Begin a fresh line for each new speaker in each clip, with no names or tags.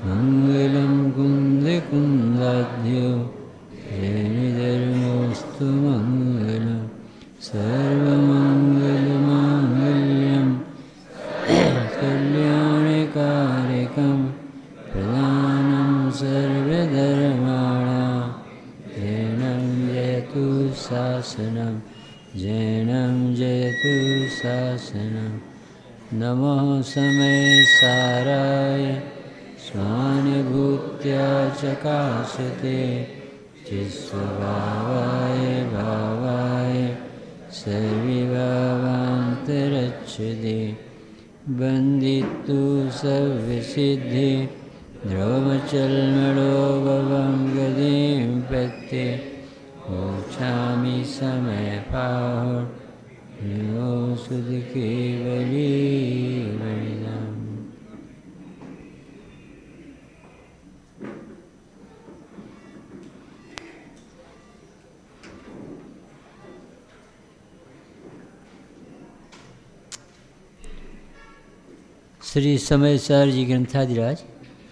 मङ्गलं कुन्दकुन्दाढ्यो धर्मोऽस्तु मङ्गलं सर्वमङ्गलमाङ्गल्यं कल्याणकारिकं प्रदानं सर्वधर्माणां जैनं जयतु शासनं जैनं जयतु शासनं नमः समय साराय स्वानुभूत्या चकाशते चित्स्वभावाय भावाय सर्वभावान्तरच्छते बन्दितु सर्वसिद्धि ध्रुवचल्मणो भवं गतिं पत्ते मोक्षामि समयपाहो यो सुधकेवली वैदम्। श्री समय सर जी ग्रंथाधिराज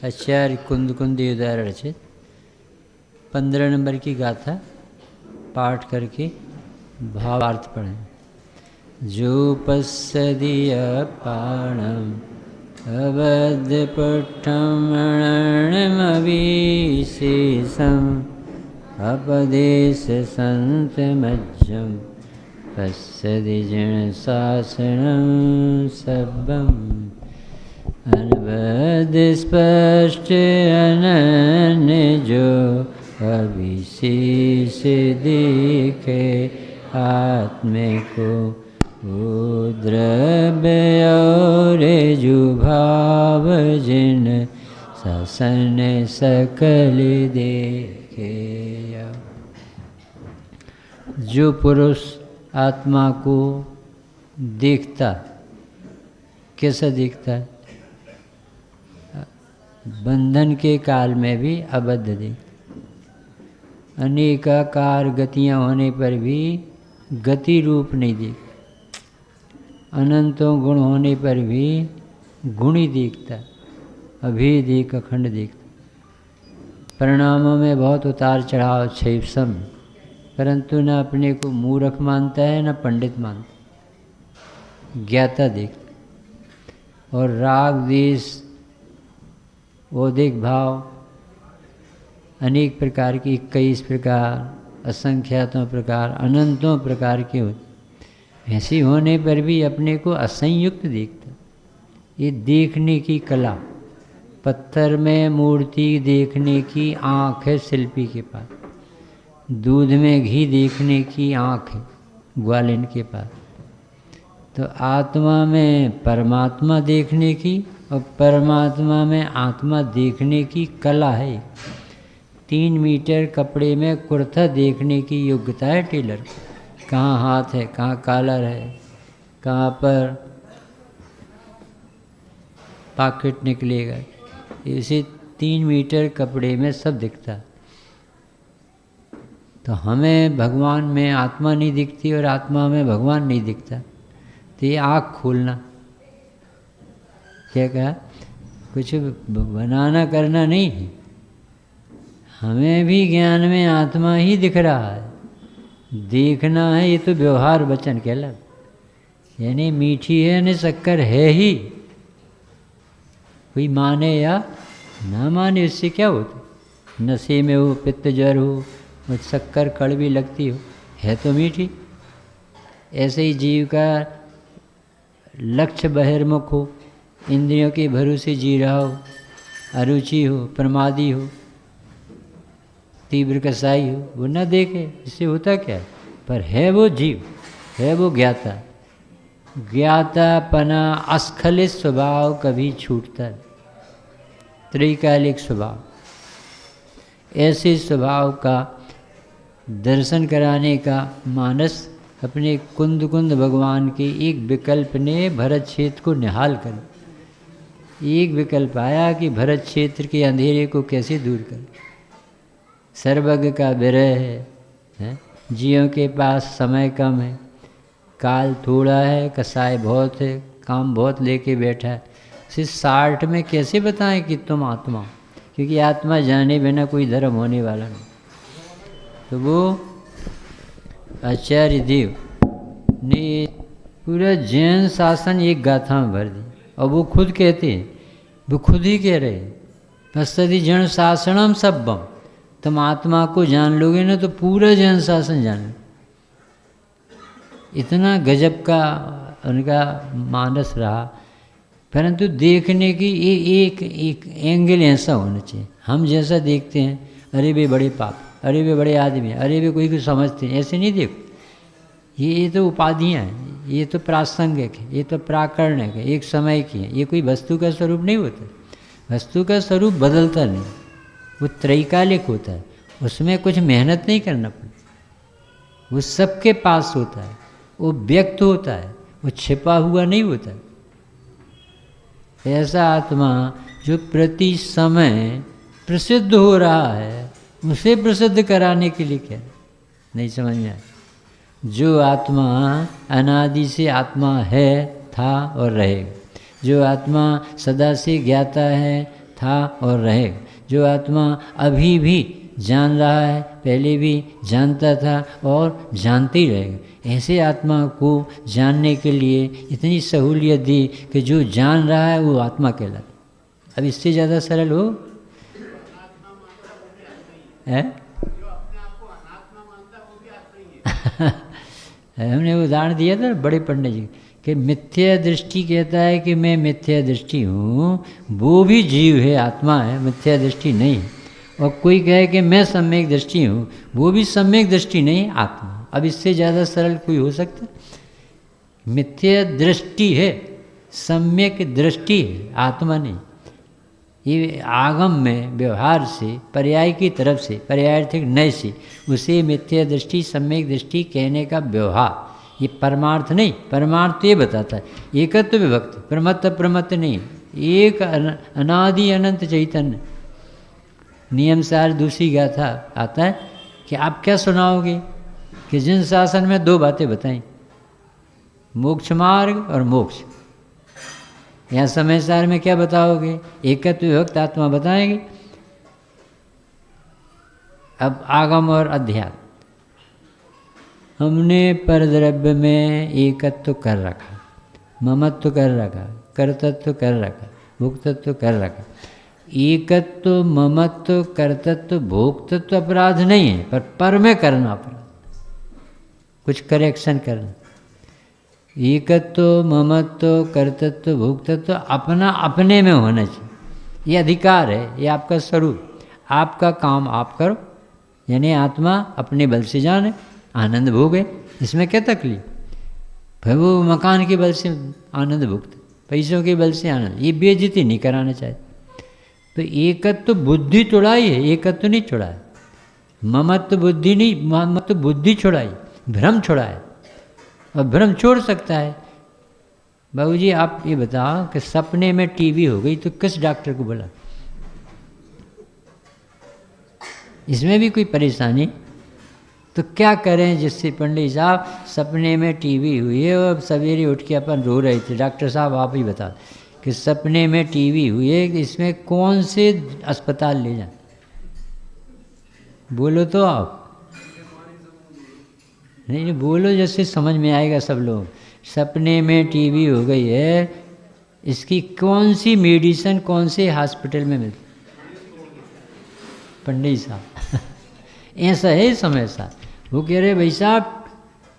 आचार्य कुंदकुंदी उदाहरण रचित 15 नंबर की गाथा पाठ करके भावार्थ पढ़ें। जो पश्यदीय पाणम अबद्धपुट्ठमणमविशेषम अपदेश संतमज्जम पश्यदि जन शासनं सब्बम अनवद स्पष्ट अनन्य जो अविशेष देखे आत्मे को वो द्रव्य और जो भाव जिन शासन सकल देखे। जो पुरुष आत्मा को देखता, कैसा दिखता है? बंधन के काल में भी अबद्ध दिखता, अनेकाकार गतियाँ होने पर भी गति रूप नहीं दिखता, अनंतों गुण होने पर भी गुणी दिखता, अभेद एक अखंड दिखता। परिणामों में बहुत उतार चढ़ाव क्षैपसम, परंतु न अपने को मूर्ख मानता है न पंडित मानता, ज्ञाता दिखता। और राग द्वेष औदिक भाव अनेक प्रकार की 21 प्रकार असंख्यातों प्रकार अनंतों प्रकार के होते, ऐसी होने पर भी अपने को असंयुक्त देखता। ये देखने की कला, पत्थर में मूर्ति देखने की आँख है शिल्पी के पास, दूध में घी देखने की आँख है ग्वालिन के पास। तो आत्मा में परमात्मा देखने की और परमात्मा में आत्मा देखने की कला है। 3 मीटर कपड़े में कुर्ता देखने की योग्यता है टेलर को, कहाँ हाथ है, कहाँ कॉलर है, कहाँ पर पॉकेट निकलेगा, इसे 3 मीटर कपड़े में सब दिखता। तो हमें भगवान में आत्मा नहीं दिखती और आत्मा में भगवान नहीं दिखता, तो ये आँख खोलना। क्या कहा? कुछ बनाना करना नहीं है, हमें भी ज्ञान में आत्मा ही दिख रहा है, देखना है। ये तो व्यवहार वचन कहला, यानी मीठी है न शक्कर है ही, कोई माने या ना माने इससे क्या होता। नशे में हो, पित्त जर हो, और शक्कर कड़वी लगती हो, है तो मीठी। ऐसे ही जीव का लक्ष्य बहिर्मुख हो, इंद्रियों के भरोसे जी रहा हो, अरुचि हो, प्रमादी हो, तीव्र कसाई हो, वो न देखे, इससे होता क्या है? पर है वो जीव, है वो ज्ञाता। ज्ञातापना अस्खलित स्वभाव कभी छूटता है, त्रैकालिक स्वभाव। ऐसे स्वभाव का दर्शन कराने का मानस अपने कुंद कुंद भगवान के एक विकल्प ने भरत क्षेत्र को निहाल कर, एक विकल्प आया कि भरत क्षेत्र के अंधेरे को कैसे दूर कर। सर्वज्ञ का विरह है, जीवों के पास समय कम है, काल थोड़ा है, कसाय बहुत है, काम बहुत लेके बैठा है, सिर्फ 60 में कैसे बताएं कि तुम आत्मा हो? क्योंकि आत्मा जाने बिना कोई धर्म होने वाला नहीं। तो वो आचार्य देव ने पूरा जैन शासन एक गाथा में भर दी। और वो खुद कहते हैं, वो खुद ही कह रहे हैं, पश्यति जैन शासनम सब्बम, तुम आत्मा को जान लोगे ना तो पूरा जैन शासन जान लो। इतना गजब का उनका मानस रहा। परंतु देखने की एक एंगल ऐसा होना चाहिए। हम जैसा देखते हैं, अरे वे बड़े पाप, अरे वे बड़े आदमी, अरे वे कोई कुछ समझते हैं, ऐसे नहीं देखो। ये तो उपाधियाँ हैं, ये तो प्रासंगिक है, ये तो प्राकरणिक है, एक समय की है। ये कोई वस्तु का स्वरूप नहीं होता। वस्तु का स्वरूप बदलता नहीं, वो त्रैकालिक होता है। उसमें कुछ मेहनत नहीं करना पड़ता, वो सबके पास होता है, वो व्यक्त होता है, वो छिपा हुआ नहीं होता। ऐसा आत्मा जो प्रति समय प्रसिद्ध हो रहा है, उसे प्रसिद्ध कराने के लिए क्या नहीं समझ में आया। जो आत्मा अनादि से आत्मा है, था और रहेगा, जो आत्मा सदा से ज्ञाता है, था और रहेगा, जो आत्मा अभी भी जान रहा है, पहले भी जानता था और जानते ही रहेगा, ऐसे आत्मा को जानने के लिए इतनी सहूलियत दी कि जो जान रहा है वो आत्मा कहलाता। अब इससे ज़्यादा सरल हो है? हमने उदाहरण दिया था बड़े पंडित जी कि मिथ्या दृष्टि कहता है कि मैं मिथ्या दृष्टि हूँ, वो भी जीव है, आत्मा है, मिथ्या दृष्टि नहीं है। और कोई कहे कि मैं सम्यक दृष्टि हूँ, वो भी सम्यक दृष्टि नहीं, आत्मा। अब इससे ज़्यादा सरल कोई हो सकता? मिथ्या दृष्टि है, सम्यक दृष्टि है, आत्मा नहीं। ये आगम में व्यवहार से, पर्याय की तरफ से, पर्यायार्थिक नय से उसे मिथ्या दृष्टि, सम्यक दृष्टि कहने का व्यवहार, ये परमार्थ नहीं। परमार्थ ये बताता है एकत्व विभक्त, प्रमत्त प्रमत्त नहीं, एक अनादि अनंत चैतन्य। नियम सार दूसरी गाथा आता है कि आप क्या सुनाओगे कि जिन शासन में दो बातें बताई, मोक्ष मार्ग और मोक्ष। यहाँ समय सार में क्या बताओगे? एकत्व विभक्त आत्मा बताएंगे। अब आगम और अध्यात्म, हमने परद्रव्य में एकत्व कर रखा, ममत्व कर रखा, कर्तृत्व कर रखा, भोक्तत्व कर रखा। एकत्व, ममत्व, कर्तृत्व, भोक्तत्व अपराध नहीं है, पर में करना अपराध, कुछ करेक्शन करना। एकत्व, ममत्व, कर्तृत्व, भोक्तत्व अपना अपने में होना चाहिए। ये अधिकार है, ये आपका स्वरूप, आपका काम आप करो। यानी आत्मा अपने बल से जाने, आनंद भोगे, इसमें क्या तकलीफ? भाई वो मकान के बल से आनंद भोगते, पैसों के बल से आनंद, ये बेइज्जती नहीं कराना चाहते। तो एकत्व बुद्धि छुड़ाई है, एकत्व नहीं छुड़ाया। ममत्व बुद्धि नहीं, ममत्व बुद्धि छुड़ाई, भ्रम छुड़ाया। और भ्रम छोड़ सकता है। बाबूजी आप ये बताओ कि सपने में टीबी हो गई तो किस डॉक्टर को बुला? इसमें भी कोई परेशानी? तो क्या करें जिससे पंडित साहब सपने में टीबी हुई है और सवेरे उठ के अपन रो रहे थे, डॉक्टर साहब आप ही बता कि सपने में टीबी हुई है, इसमें कौन से अस्पताल ले जाए? बोलो तो आप, नहीं बोलो जैसे समझ में आएगा सब लोग। सपने में टीबी हो गई है, इसकी कौन सी मेडिसिन कौन से हॉस्पिटल में मिलती? पंडित साहब ऐसा है समय साहब, वो कह रहे भाई साहब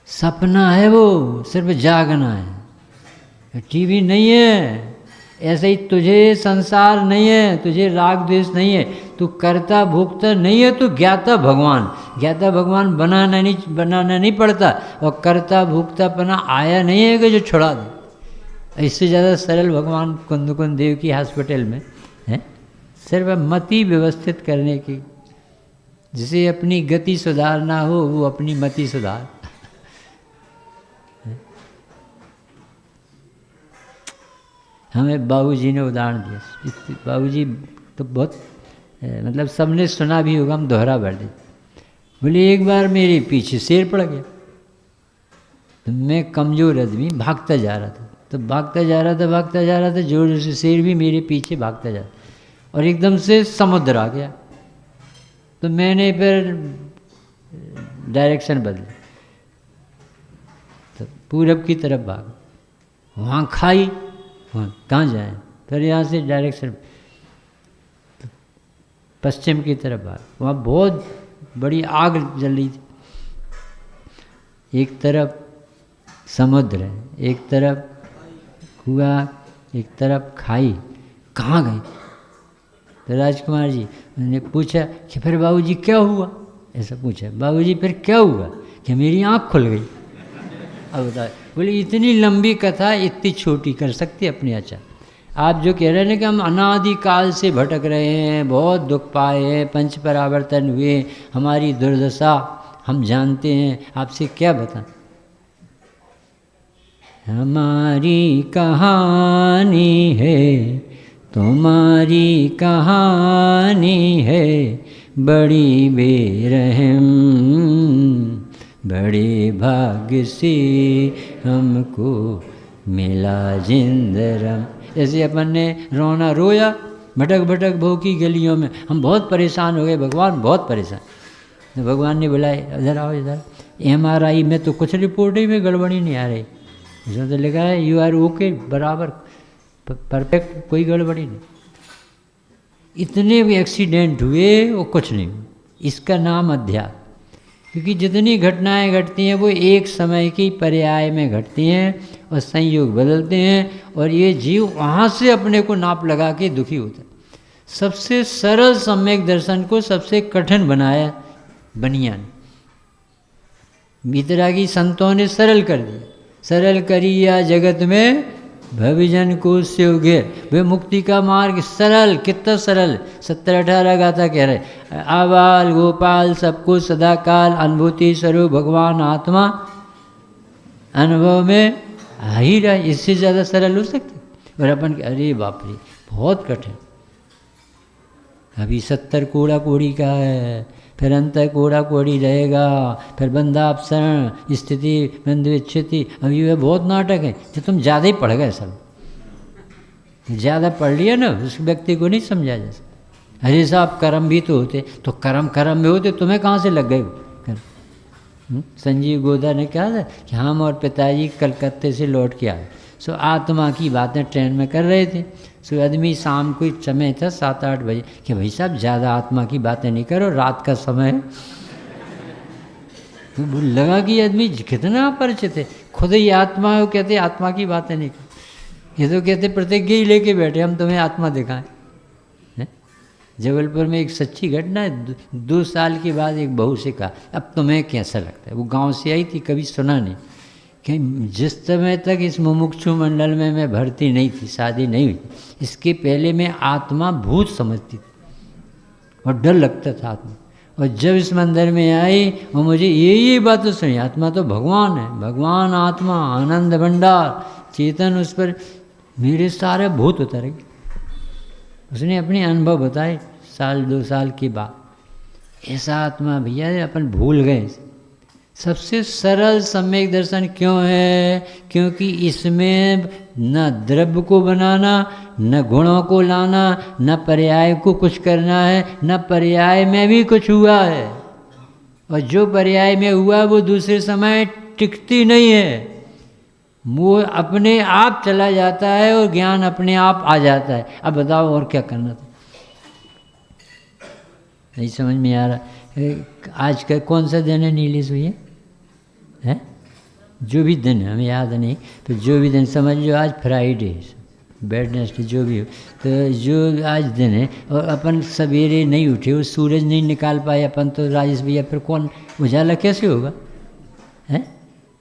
सपना है, वो सिर्फ जागना है, टीबी नहीं है। ऐसे ही तुझे संसार नहीं है, तुझे राग द्वेष नहीं है, तू कर्ता भोक्ता नहीं है, तू ज्ञाता भगवान। ज्ञाता भगवान बनाना नहीं पड़ता, और कर्ता भोक्तापना आया नहीं है कि जो छुड़ा दे। इससे ज़्यादा सरल भगवान कुंद देव की हॉस्पिटल में है, सिर्फ मति व्यवस्थित करने की। जिसे अपनी गति सुधारना हो वो अपनी मति सुधार। हमें बाबूजी ने उदाहरण दिया, बाबूजी तो बहुत मतलब सबने सुना भी होगा, हम दोहरा भर दें। बोले एक बार मेरे पीछे शेर पड़ गया, तो मैं कमज़ोर आदमी भागता जा रहा था, तो भागता जा रहा था, जोर जोर से शेर भी मेरे पीछे भागता जा रहा, और एकदम से समुद्र आ गया। तो मैंने फिर डायरेक्शन बदली, तो पूरब की तरफ भागा, वहाँ खाई, वहाँ कहाँ जाए, फिर यहाँ से डायरेक्शन पश्चिम की तरफ भागा, वहाँ बहुत बड़ी आग जल रही थी। एक तरफ समुद्र है, एक तरफ कुआं, एक तरफ खाई, कहाँ गए? तो राजकुमार जी ने पूछा कि फिर बाबूजी क्या हुआ? ऐसा पूछा, बाबूजी फिर क्या हुआ? कि मेरी आँख खुल गई। अब बताओ, बोले इतनी लंबी कथा इतनी छोटी कर सकती अपने आचार। आप जो कह रहे हैं कि हम अनादिकाल से भटक रहे हैं, बहुत दुख पाए हैं, पंच परावर्तन हुए, हमारी दुर्दशा हम जानते हैं, आपसे क्या बताएं? हमारी कहानी है, तुम्हारी कहानी है, बड़ी बेरहम, बड़े भाग्य से हमको मिला जिंदरम। ऐसे अपन ने रोना रोया, भटक भटक भूखी गलियों में, हम बहुत परेशान हो गए भगवान, बहुत परेशान। तो भगवान ने बुलाया, इधर आओ इधर। MRI में तो कुछ रिपोर्ट ही में गड़बड़ी नहीं आ रही, इसमें तो लिखा है यू आर ओके, बराबर परफेक्ट, कोई गड़बड़ी नहीं। इतने भी एक्सीडेंट हुए वो कुछ नहीं। इसका नाम अध्यात्म, क्योंकि जितनी घटनाएं घटती हैं वो एक समय की पर्याय में घटती हैं और संयोग बदलते हैं, और ये जीव वहाँ से अपने को नाप लगा के दुखी होता है। सबसे सरल सम्यक दर्शन को सबसे कठिन बनाया बनियान। वितरागी संतों ने सरल कर दिया, सरल करिया जगत में भविजन को स्योग्य। वे मुक्ति का मार्ग सरल, कितना सरल, 17-18 गाथा कह रहे, आबाल गोपाल सबको सदा काल, अनुभूति स्वरूप भगवान आत्मा अनुभव में आ ही रहा। इससे ज़्यादा सरल हो सकते? और अपन अरे बाप रे बहुत कठिन। अभी 70 कोड़ा कोड़ी का है, फिर अंत कोड़ा कोड़ी रहेगा, फिर बंधापसरण स्थिति बंधुच्छिति, अभी वह बहुत नाटक है। जो तुम ज़्यादा ही पढ़ गए, सब ज़्यादा पढ़ लिया ना, उस व्यक्ति को नहीं समझा जा सकता। अरे साहब कर्म भी तो होते, तो कर्म में होते, तुम्हें कहाँ से लग गए कर्म? संजीव गोदा ने कहा था कि हम और पिताजी कलकत्ते से लौट के आए, सो आत्मा की बातें ट्रेन में कर रहे थे। सो आदमी शाम को समय था 7-8 बजे कि भाई साहब ज़्यादा आत्मा की बातें नहीं करो, रात का समय है। तो लगा कि आदमी कितना अपरिचित है, खुद ही आत्मा है, कहते आत्मा की बातें नहीं कर। ये तो कहते प्रतिज्ञा ही लेके बैठे हम तुम्हें आत्मा दिखाएं। जबलपुर में एक सच्ची घटना है, 2 साल के बाद एक बहू से कहा अब तुम्हें कैसा लगता है? वो गांव से आई थी, कभी सुना नहीं कि जिस समय तक इस मुमुक्षु मंडल में मैं भर्ती नहीं थी, शादी नहीं हुई, इसके पहले मैं आत्मा भूत समझती थी और डर लगता था आत्मा। और जब इस मंदिर में आई और मुझे ये बात तो सुनी, आत्मा तो भगवान है, भगवान आत्मा आनंद भंडार चेतन, उस पर मेरे सारे भूत उतर गए। उसने अपने अनुभव बताए 1-2 साल के बाद। ऐसा आत्मा भैया अपन भूल गए। सबसे सरल सम्यक दर्शन क्यों है? क्योंकि इसमें न द्रव्य को बनाना, न गुणों को लाना, न पर्याय को कुछ करना है, न पर्याय में भी कुछ हुआ है। और जो पर्याय में हुआ वो दूसरे समय टिकती नहीं है, वो अपने आप चला जाता है और ज्ञान अपने आप आ जाता है। अब बताओ और क्या करना था? नहीं समझ में आ रहा। आज का कौन सा दिन है नीलेश भैया? है जो भी दिन है, हमें याद नहीं, तो जो भी दिन समझ लो, आज फ्राइडे, वेडनेसडे, जो भी हो, तो जो आज दिन है और अपन सवेरे नहीं उठे, वो सूरज नहीं निकाल पाए अपन, तो राजेश भैया फिर कौन उजाला कैसे होगा?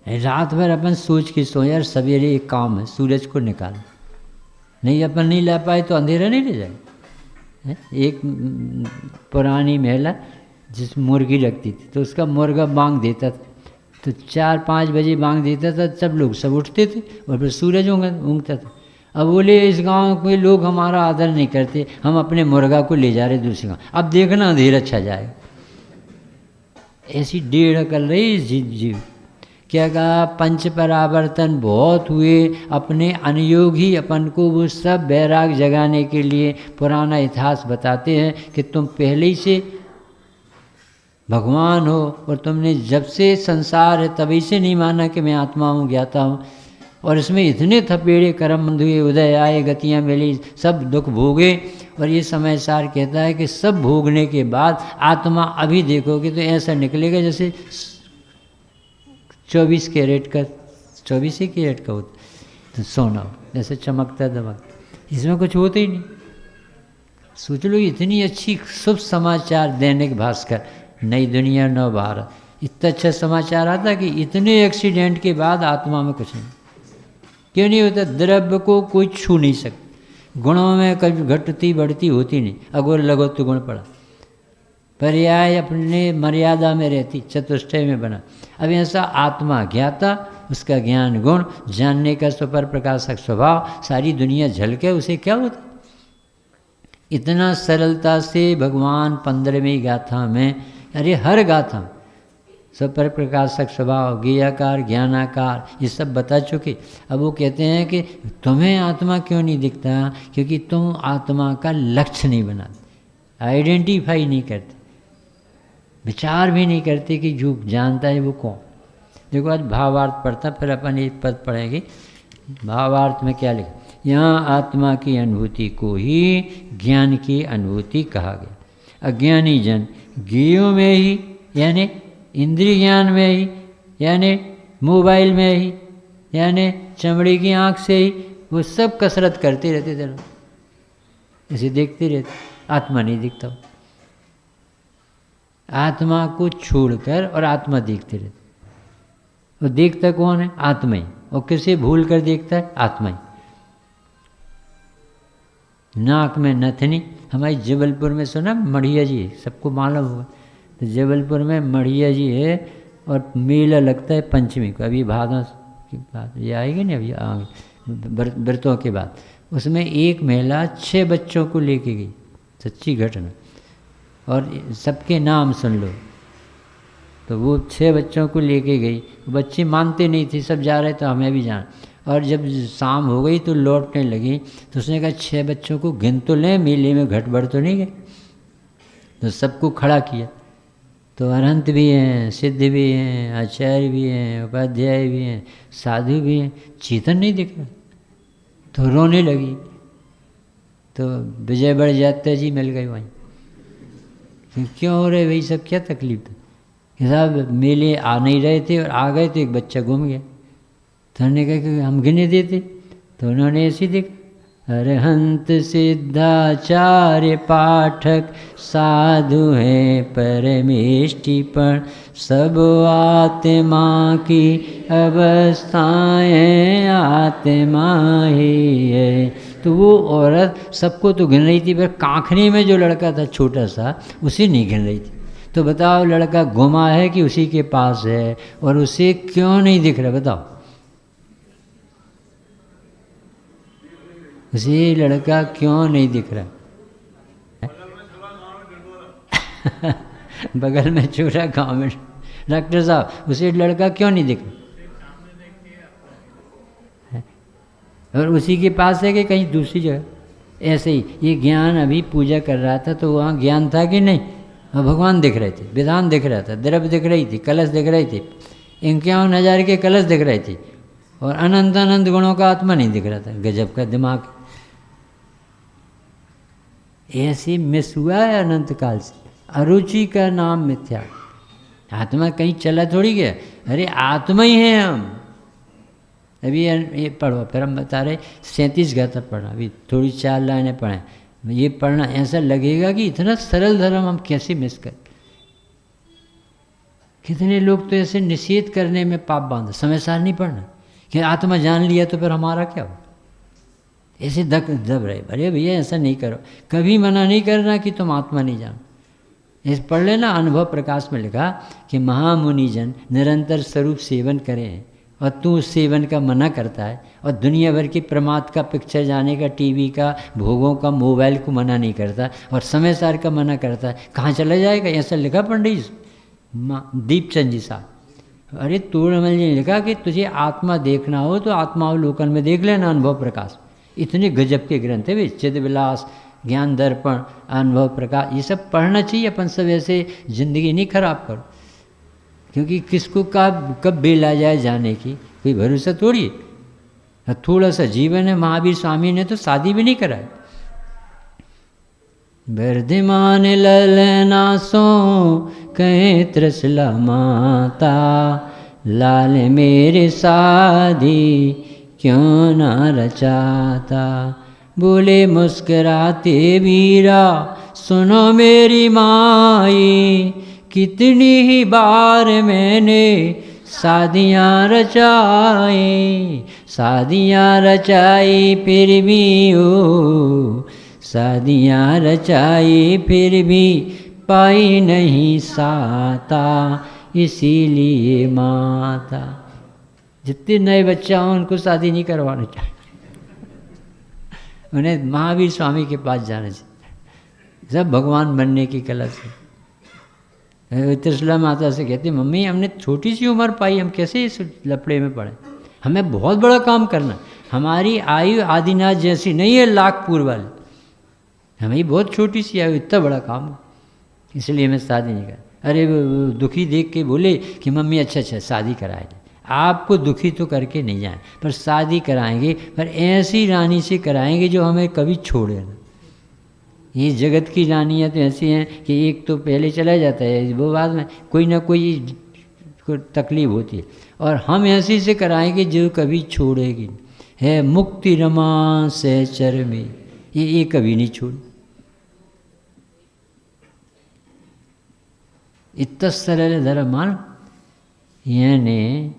है रात भर अपन सोच के सो, यार सवेरे एक काम है सूरज को निकाल, नहीं अपन नहीं ला पाए तो अंधेरा नहीं ले जाए। एक पुरानी महिला जिस मुर्गी रखती थी, तो उसका मुर्गा बांग देता था, तो 4-5 बजे बांग देता था, सब लोग सब उठते थे और फिर सूरज ऊँगता था। अब बोले इस गांव के लोग हमारा आदर नहीं करते, हम अपने मुर्गा को ले जा रहे दूसरे गाँव, अब देखना अंधेरा अच्छा जाएगा। ऐसी डेढ़ कर रही जीव क्या कहा, पंच परावर्तन बहुत हुए, अपने अनुयोग ही अपन को वो सब बैराग जगाने के लिए पुराना इतिहास बताते हैं कि तुम पहले ही से भगवान हो और तुमने जब से संसार है तभी से नहीं माना कि मैं आत्मा हूँ, ज्ञाता हूँ, और इसमें इतने थपेड़े कर्म बंध हुए, उदय आए, गतियाँ मिली, सब दुख भोगे, और ये समय सार कहता है कि सब भोगने के बाद आत्मा अभी देखोगे तो ऐसा निकलेगा जैसे 24 कैरेट का, 24 ही कैरेट का होता तो सोना हो, जैसे चमकता दमकता, इसमें कुछ होता ही नहीं। सोच लो इतनी अच्छी शुभ समाचार दैनिक भास्कर, नई दुनिया नव भारत, इतना अच्छा समाचार आता कि इतने एक्सीडेंट के बाद आत्मा में कुछ नहीं, क्यों नहीं होता? द्रव्य को कोई छू नहीं सकता, गुणों में कभी घटती बढ़ती होती नहीं, अगोर लगो तो गुण पड़ा, पर्याय अपने मर्यादा में रहती, चतुष्टय में बना। अब ऐसा आत्मा ज्ञाता, उसका ज्ञान गुण, जानने का सुपर प्रकाशक स्वभाव, सारी दुनिया झलके, उसे क्या होता? इतना सरलता से भगवान 15वीं गाथा में, अरे हर गाथा सुपर प्रकाशक स्वभाव, ज्ञेयाकार, ज्ञानाकार, ये सब बता चुके। अब वो कहते हैं कि तुम्हें आत्मा क्यों नहीं दिखता? क्योंकि तुम आत्मा का लक्ष्य नहीं बनाते, आइडेंटिफाई नहीं करते, विचार भी नहीं करते कि जो जानता है वो कौन। देखो आज भावार्थ पढ़ता, फिर अपन एक पद पढ़ेंगे। भावार्थ में क्या लिखा? यहाँ आत्मा की अनुभूति को ही ज्ञान की अनुभूति कहा गया। अज्ञानी जन ज्ञेयों में ही, यानी इंद्रिय ज्ञान में ही, यानी मोबाइल में ही, यानी चमड़ी की आँख से ही, वो सब कसरत करते रहते थे, ऐसे देखते रहते, आत्मा नहीं दिखता। आत्मा को छोड़कर और आत्मा देखते रहते। वो देखता कौन है? आत्मा ही। और किसे भूल कर देखता है? आत्मा ही। नाक में नथनी, हमारी जबलपुर में सुना मढ़िया जी है, सबको मालूम होगा, तो जबलपुर में मढ़िया जी है और मेला लगता है पंचमी को, अभी भादों की बात ये आएगी ना, अभी आगे व्रतों के बाद। उसमें एक महिला 6 बच्चों को लेके गई, सच्ची घटना, और सबके नाम सुन लो। तो वो 6 बच्चों को लेके गई, बच्चे मानते नहीं थे, सब जा रहे तो हमें भी जाना। और जब शाम हो गई तो लौटने लगी, तो उसने कहा 6 बच्चों को गिन तो लें, मेले में घट बढ़ तो नहीं गए। तो सबको खड़ा किया, तो अरहंत भी हैं, सिद्ध भी हैं, आचार्य भी हैं, उपाध्याय भी हैं, साधु भी हैं, चेतन नहीं दिख रहा। तो रोने लगी, तो विजय बढ़ जाते जी मिल गए वहीं। क्यों हो रहे भाई, सब क्या तकलीफ था? साहब मेले आ नहीं रहे थे और आ गए तो एक बच्चा गुम गया। तो उन्होंने कहा कि हम गिने देते, तो उन्होंने ऐसी देखा, अरहंत सिद्धाचार्य पाठक साधु हैं परमेष्टिपण, सब आत्मा की अवस्थाएं आत्मा ही है। तो वो औरत सबको तो गिन रही थी, पर कांखनी में जो लड़का था छोटा सा, उसे नहीं गिन रही थी। तो बताओ लड़का गुमा है कि उसी के पास है, और उसे क्यों नहीं दिख रहा? बताओ, उसे लड़का क्यों नहीं दिख रहा? बगल में छोटा गाँव में डॉक्टर साहब, उसे लड़का क्यों नहीं दिख रहा? और उसी के पास है कि कहीं दूसरी जगह? ऐसे ही ये ज्ञान अभी पूजा कर रहा था, तो वहाँ ज्ञान था कि नहीं? और भगवान दिख रहे थे, विधान दिख रहा था, द्रव्य दिख रही थी, कलश दिख रही थी, 51,000 के कलश दिख रहे थे, और अनंत अनंत गुणों का आत्मा नहीं दिख रहा था। गजब का दिमाग, ऐसे मिस हुआ है अनंत काल से। अरुचि का नाम मिथ्या, आत्मा कहीं चला थोड़ी गया, अरे आत्मा ही है हम। अभी ये पढ़ो, फिर हम बता रहे 37 गाथा पढ़ना, अभी थोड़ी 4 लाइनें पढ़ें, ये पढ़ना, ऐसा लगेगा कि इतना सरल धर्म हम कैसे मिस कर। कितने लोग तो ऐसे निषेध करने में पाप बांधे, समय सार नहीं पढ़ना कि आत्मा जान लिया तो फिर हमारा क्या हो, ऐसे दब रहे। अरे भैया ऐसा नहीं करो, कभी मना नहीं करना कि तुम आत्मा नहीं जानो। इस पढ़ लेना, अनुभव प्रकाश में लिखा कि महामुनिजन निरंतर स्वरूप सेवन करें, और तू उस सेवन का मना करता है, और दुनिया भर की प्रमाद का, पिक्चर जाने का, टीवी का, भोगों का, मोबाइल को मना नहीं करता, और समय सार का मना करता है। कहाँ चला जाएगा? ऐसा लिखा पंडित दीपचंद जी साहब। अरे तोड़मल जी ने लिखा कि तुझे आत्मा देखना हो तो आत्मावलोकन में देख लेना, अनुभव प्रकाश। इतने गजब के ग्रंथ है वे, चिद विलास, ज्ञान दर्पण, अनुभव प्रकाश, ये सब पढ़ना चाहिए। अपन सब ऐसे जिंदगी नहीं खराब करो, क्योंकि किसको कब बेल आ जाए जाने की कोई भरोसा थोड़ी है। थोड़ा सा जीवन है। महावीर स्वामी ने तो शादी भी नहीं कराई। वर्धमान ललना सो कहे त्रिशला माता, लाल मेरे शादी क्यों ना रचाता। बोले मुस्कुराते वीरा सुनो मेरी माई, कितनी ही बार मैंने शादियाँ रचाई, शादियाँ रचाई फिर भी ओ, शादियाँ रचाई फिर भी पाई नहीं साता, इसीलिए माता। जितने नए बच्चा हों उनको शादी नहीं करवाना चाहिए, उन्हें महावीर स्वामी के पास जाना चाहिए। सब भगवान बनने की कला से। त्रिशला माता से कहती, मम्मी हमने छोटी सी उम्र पाई, हम कैसे इस लफड़े में पड़े, हमें बहुत बड़ा काम करना। हमारी आयु आदिनाथ जैसी नहीं है लाखपुर वाली, हमें बहुत छोटी सी आयु, इतना बड़ा काम, इसलिए मैं शादी नहीं कर। अरे वो दुखी देख के बोले कि मम्मी अच्छा शादी कराए, आपको दुखी तो करके नहीं जाए, पर शादी कराएंगे, पर ऐसी रानी से कराएंगे जो हमें कभी छोड़े ना। ये जगत की रानियाँ तो ऐसी हैं कि एक तो पहले चला जाता है, वो बाद में कोई ना कोई तकलीफ होती है, और हम ऐसी से कराएंगे जो कभी छोड़ेगी। है मुक्ति रमा सहचर में, ये कभी नहीं छोड़। इतना सरल धर्म मान, यानी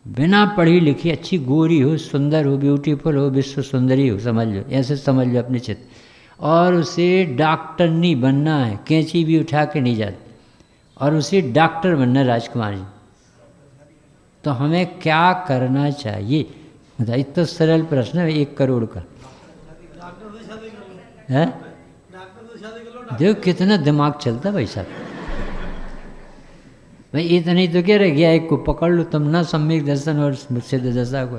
बिना पढ़ी लिखी अच्छी गोरी हो, सुंदर हो, ब्यूटीफुल हो, विश्व सुंदरी हो, समझ लो, ऐसे समझ लो अपने चित्त। और उसे डॉक्टर नहीं बनना है, कैंची भी उठा के नहीं जाती, और उसे डॉक्टर बनना राजकुमार जी, तो हमें क्या करना चाहिए? मतलब इतना सरल प्रश्न है, 1 करोड़ का है। देखो कितना दिमाग चलता भाई साहब। भाई इतना ही तो क्या रह गया, एक को पकड़ लो तुम ना, सम्यक दर्शन और मुझसे दशा को।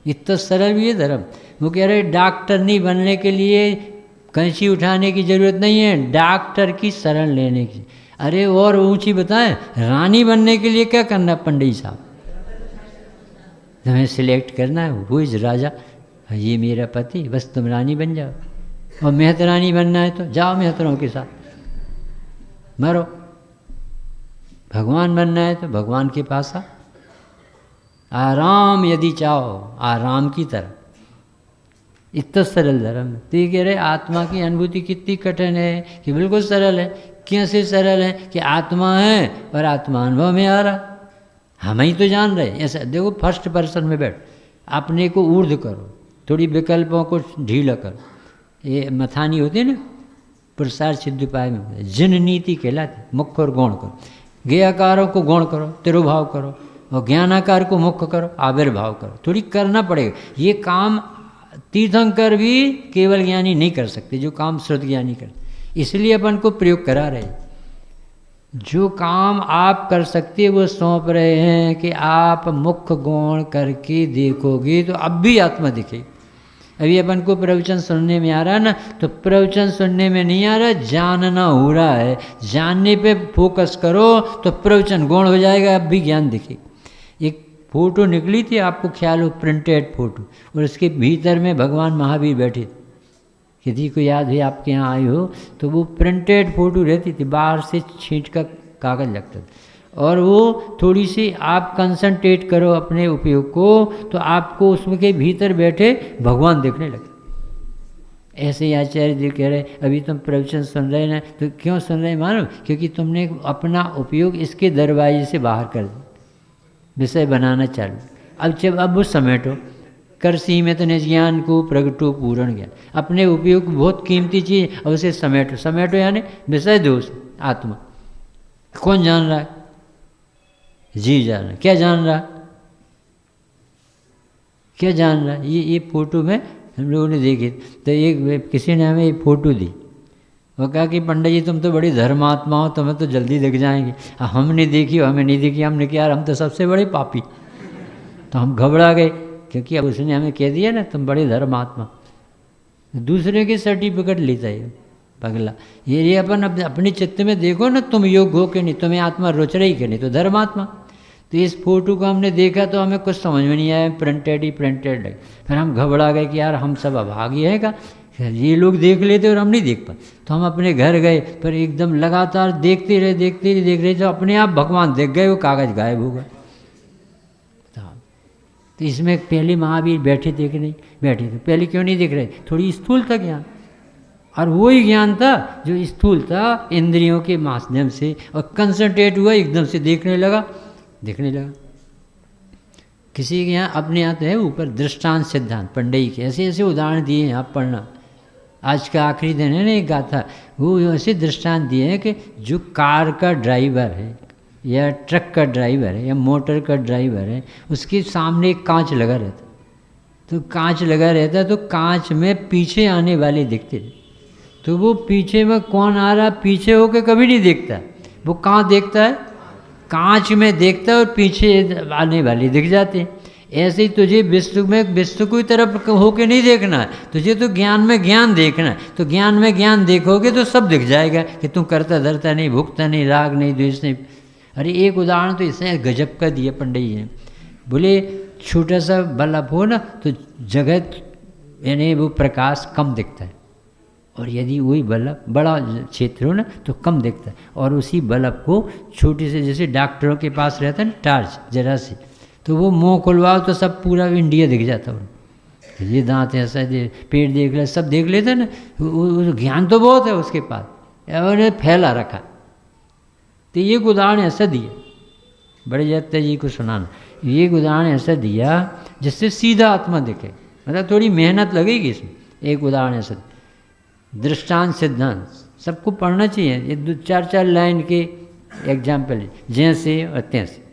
इतना सरल भी है धर्म। वो कह रहे डॉक्टर नहीं बनने के लिए कैंची उठाने की जरूरत नहीं है, डॉक्टर की शरण लेने की। अरे और ऊंची बताएं, रानी बनने के लिए क्या करना पंडित साहब? तुम्हें सिलेक्ट करना है, वो इज राजा, ये मेरा पति, बस तुम रानी बन जाओ। और मेहतरानी बनना है तो जाओ मेहतरों के साथ मरो। भगवान बनना है तो भगवान के पास आ। आराम यदि चाहो, आराम की तरह। इतना सरल धर्म है। तो ये कह रहे आत्मा की अनुभूति कितनी कठिन है कि बिल्कुल सरल है। कैसे सरल है कि आत्मा है और आत्मा अनुभव में आ रहा, हम ही तो जान रहे। ऐसा देखो, फर्स्ट पर्सन में बैठ, अपने को ऊर्ध्व करो, थोड़ी विकल्पों को ढीला करो। ये मथानी होती है ना, प्रसार सिद्ध उपाय में जिन नीति कहलाती, मुख्य और गौण करो। ज्ञाकारों को गौण करो, तिरुभाव करो, और ज्ञानाकार को मुख्य करो, आविर्भाव करो। थोड़ी करना पड़ेगा ये काम। तीर्थंकर भी केवल ज्ञानी नहीं कर सकते जो काम श्रुत ज्ञानी करते, इसलिए अपन को प्रयोग करा रहे। जो काम आप कर सकते वो सौंप रहे हैं कि आप मुख्य गौण करके देखोगे तो अब भी आत्मा दिखेगी। अभी अपन को प्रवचन सुनने में आ रहा है ना, तो प्रवचन सुनने में नहीं आ रहा, जानना हो रहा है। जानने पे फोकस करो तो प्रवचन गौण हो जाएगा, अब भी ज्ञान दिखेगा। एक फोटो निकली थी, आपको ख्याल हो, प्रिंटेड फोटो, और उसके भीतर में भगवान महावीर बैठे थे। किसी को याद है आपके यहाँ आए हो तो वो प्रिंटेड फोटो रहती थी, बाहर से छींट का कागज़ लगता था, और वो थोड़ी सी आप कंसंट्रेट करो अपने उपयोग को तो आपको उसमें के भीतर बैठे भगवान देखने लगते। ऐसे ही आचार्य जी कह रहे अभी तुम प्रवचन सुन रहे ना, तो क्यों सुन रहे मानो? क्योंकि तुमने अपना उपयोग इसके दरवाजे से बाहर कर दिया, विषय बनाना चालू। अब वो समेटो, करसी में तो ज्ञान को प्रगटो पूर्ण ज्ञान। अपने उपयोग बहुत कीमती चीज़, और उसे समेटो यानी विषय दोष आत्मा। कौन जान रहा है? जी जान रहा है। क्या जान रहा? क्या जान रहा? ये फोटो में हम लोगों ने देखी, तो एक किसी ने हमें ये फोटो दी, वो कहा कि पंडित जी तुम तो बड़ी धर्मात्मा हो, तुम्हें तो जल्दी दिख जाएंगे। हमने देखी, हमें नहीं देखी। हमने कहा यार हम तो सबसे बड़े पापी। तो हम घबरा गए, क्योंकि अब उसने हमें कह दिया ना तुम बड़े धर्मात्मा। दूसरे के सर्टिफिकेट लेता है पगला। ये अपन अपने चित्त में देखो ना, तुम योग हो कि नहीं, तुम्हें आत्मा रुच रही कि नहीं, तो धर्मात्मा। तो इस फोटो को हमने देखा तो हमें कुछ समझ में नहीं आया, प्रिंटेड ही प्रिंटेड है। फिर हम घबरा गए कि यार हम सब अभागी है का, ये लोग देख लेते और हम नहीं देख पाए। तो हम अपने घर गए, पर एकदम लगातार देखते रहे तो अपने आप भगवान देख गए, वो कागज गायब हो गए। तो इसमें पहले महावीर बैठे थे कि नहीं बैठे थे, पहले क्यों नहीं देख रहे? थोड़ी स्थूल था ज्ञान, और वही ज्ञान था जो स्थूल था इंद्रियों के माध्यम से, और कंसंट्रेट हुआ एकदम से देखने लगा। किसी के यहाँ अपने यहाँ तो है ऊपर दृष्टांत सिद्धांत पंडित के ऐसे ऐसे उदाहरण दिए हैं, आप पढ़ना। आज का आखिरी दिन है ना एक गाथा, वो ऐसे दृष्टांत दिए हैं कि जो कार का ड्राइवर है या ट्रक का ड्राइवर है या मोटर का ड्राइवर है, उसके सामने एक कांच लगा रहता, तो कांच लगा रहता तो कांच में पीछे आने वाले दिखते थे। तो वो पीछे में कौन आ रहा पीछे होके कभी नहीं देखता, वो कहाँ देखता है? कांच में देखता है और पीछे आने वाले दिख जाते हैं। ऐसे ही तुझे विश्व की तरफ होके नहीं देखना है, तुझे तो ज्ञान में ज्ञान देखना है। तो ज्ञान में ज्ञान देखोगे तो सब दिख जाएगा कि तू करता धरता नहीं, भुगता नहीं, राग नहीं, द्वेष नहीं। अरे एक उदाहरण तो इसने गजब का दिया पंडित जी ने। बोले छोटा सा बल्ब हो ना तो जगत यानी वो प्रकाश कम दिखता है, और यदि वही बल्ब बड़ा क्षेत्र हो ना तो कम दिखता है। और उसी बल्ब को छोटे से, जैसे डॉक्टरों के पास रहता है ना टार्च जरा सी, तो वो मुंह खुलवाओ तो सब पूरा इंडिया दिख जाता है। ये दांत ऐसा, पेट देख ले, सब देख लेते ना। वो ज्ञान तो बहुत है उसके पास, और फैला रखा। तो ये उदाहरण ऐसा दिया, बड़े जत्ता जी को सुनाना, ये उदाहरण ऐसा दिया जिससे सीधा आत्मा दिखे। मतलब थोड़ी मेहनत लगेगी इसमें। एक उदाहरण ऐसा, दृष्टांत सिद्धांत सबको पढ़ना चाहिए। ये 2-4 लाइन के एग्जाम्पल जैसे और तैसे।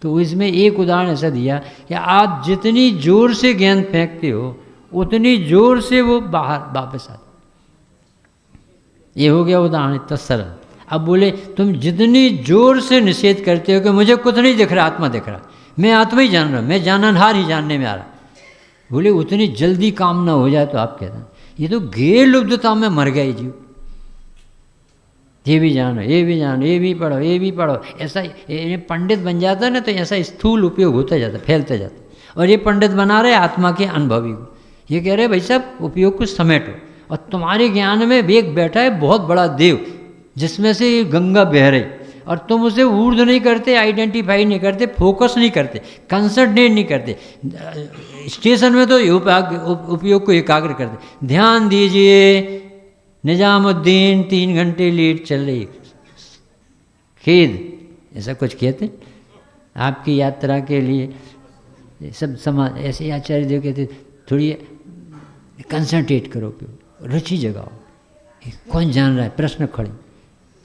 तो इसमें एक उदाहरण ऐसा दिया कि आप जितनी जोर से गेंद फेंकते हो उतनी जोर से वो बाहर वापस आता। ये हो गया उदाहरण, इतना सरल। अब बोले तुम जितनी जोर से निषेध करते हो कि मुझे कुछ नहीं दिख रहा, आत्मा दिख रहा, मैं आत्मा ही जान रहा, मैं जाननहार ही जानने में आ रहा, बोले उतनी जल्दी काम ना हो जाए तो आप कहते हैं ये तो गैर लुब्धता में मर गए जीव। ये भी जानो, ये भी जानो, ये भी पढ़ो, ये भी पढ़ो। ऐसा ये पंडित बन जाता है ना तो ऐसा स्थूल उपयोग होता जाता, फैलता जाता। और ये पंडित बना रहे आत्मा के अनुभवी को। ये कह रहे भाई साहब उपयोग को समेटो, और तुम्हारे ज्ञान में एक बैठा है बहुत बड़ा देव जिसमें से गंगा बह रही, और तुम उसे ऊर्ध नहीं करते, आइडेंटिफाई नहीं करते, फोकस नहीं करते, कंसंट्रेट नहीं करते। स्टेशन में तो उपयोग को एकाग्र करते। ध्यान दीजिए निजामुद्दीन 3 घंटे लेट चल रही, खेद ऐसा कुछ कहते आपकी यात्रा के लिए सब समाज ऐसे आचार्य देव कहते थोड़ी कंसंट्रेट करो, रुचि जगाओ। कौन जान रहा है? प्रश्न खड़े,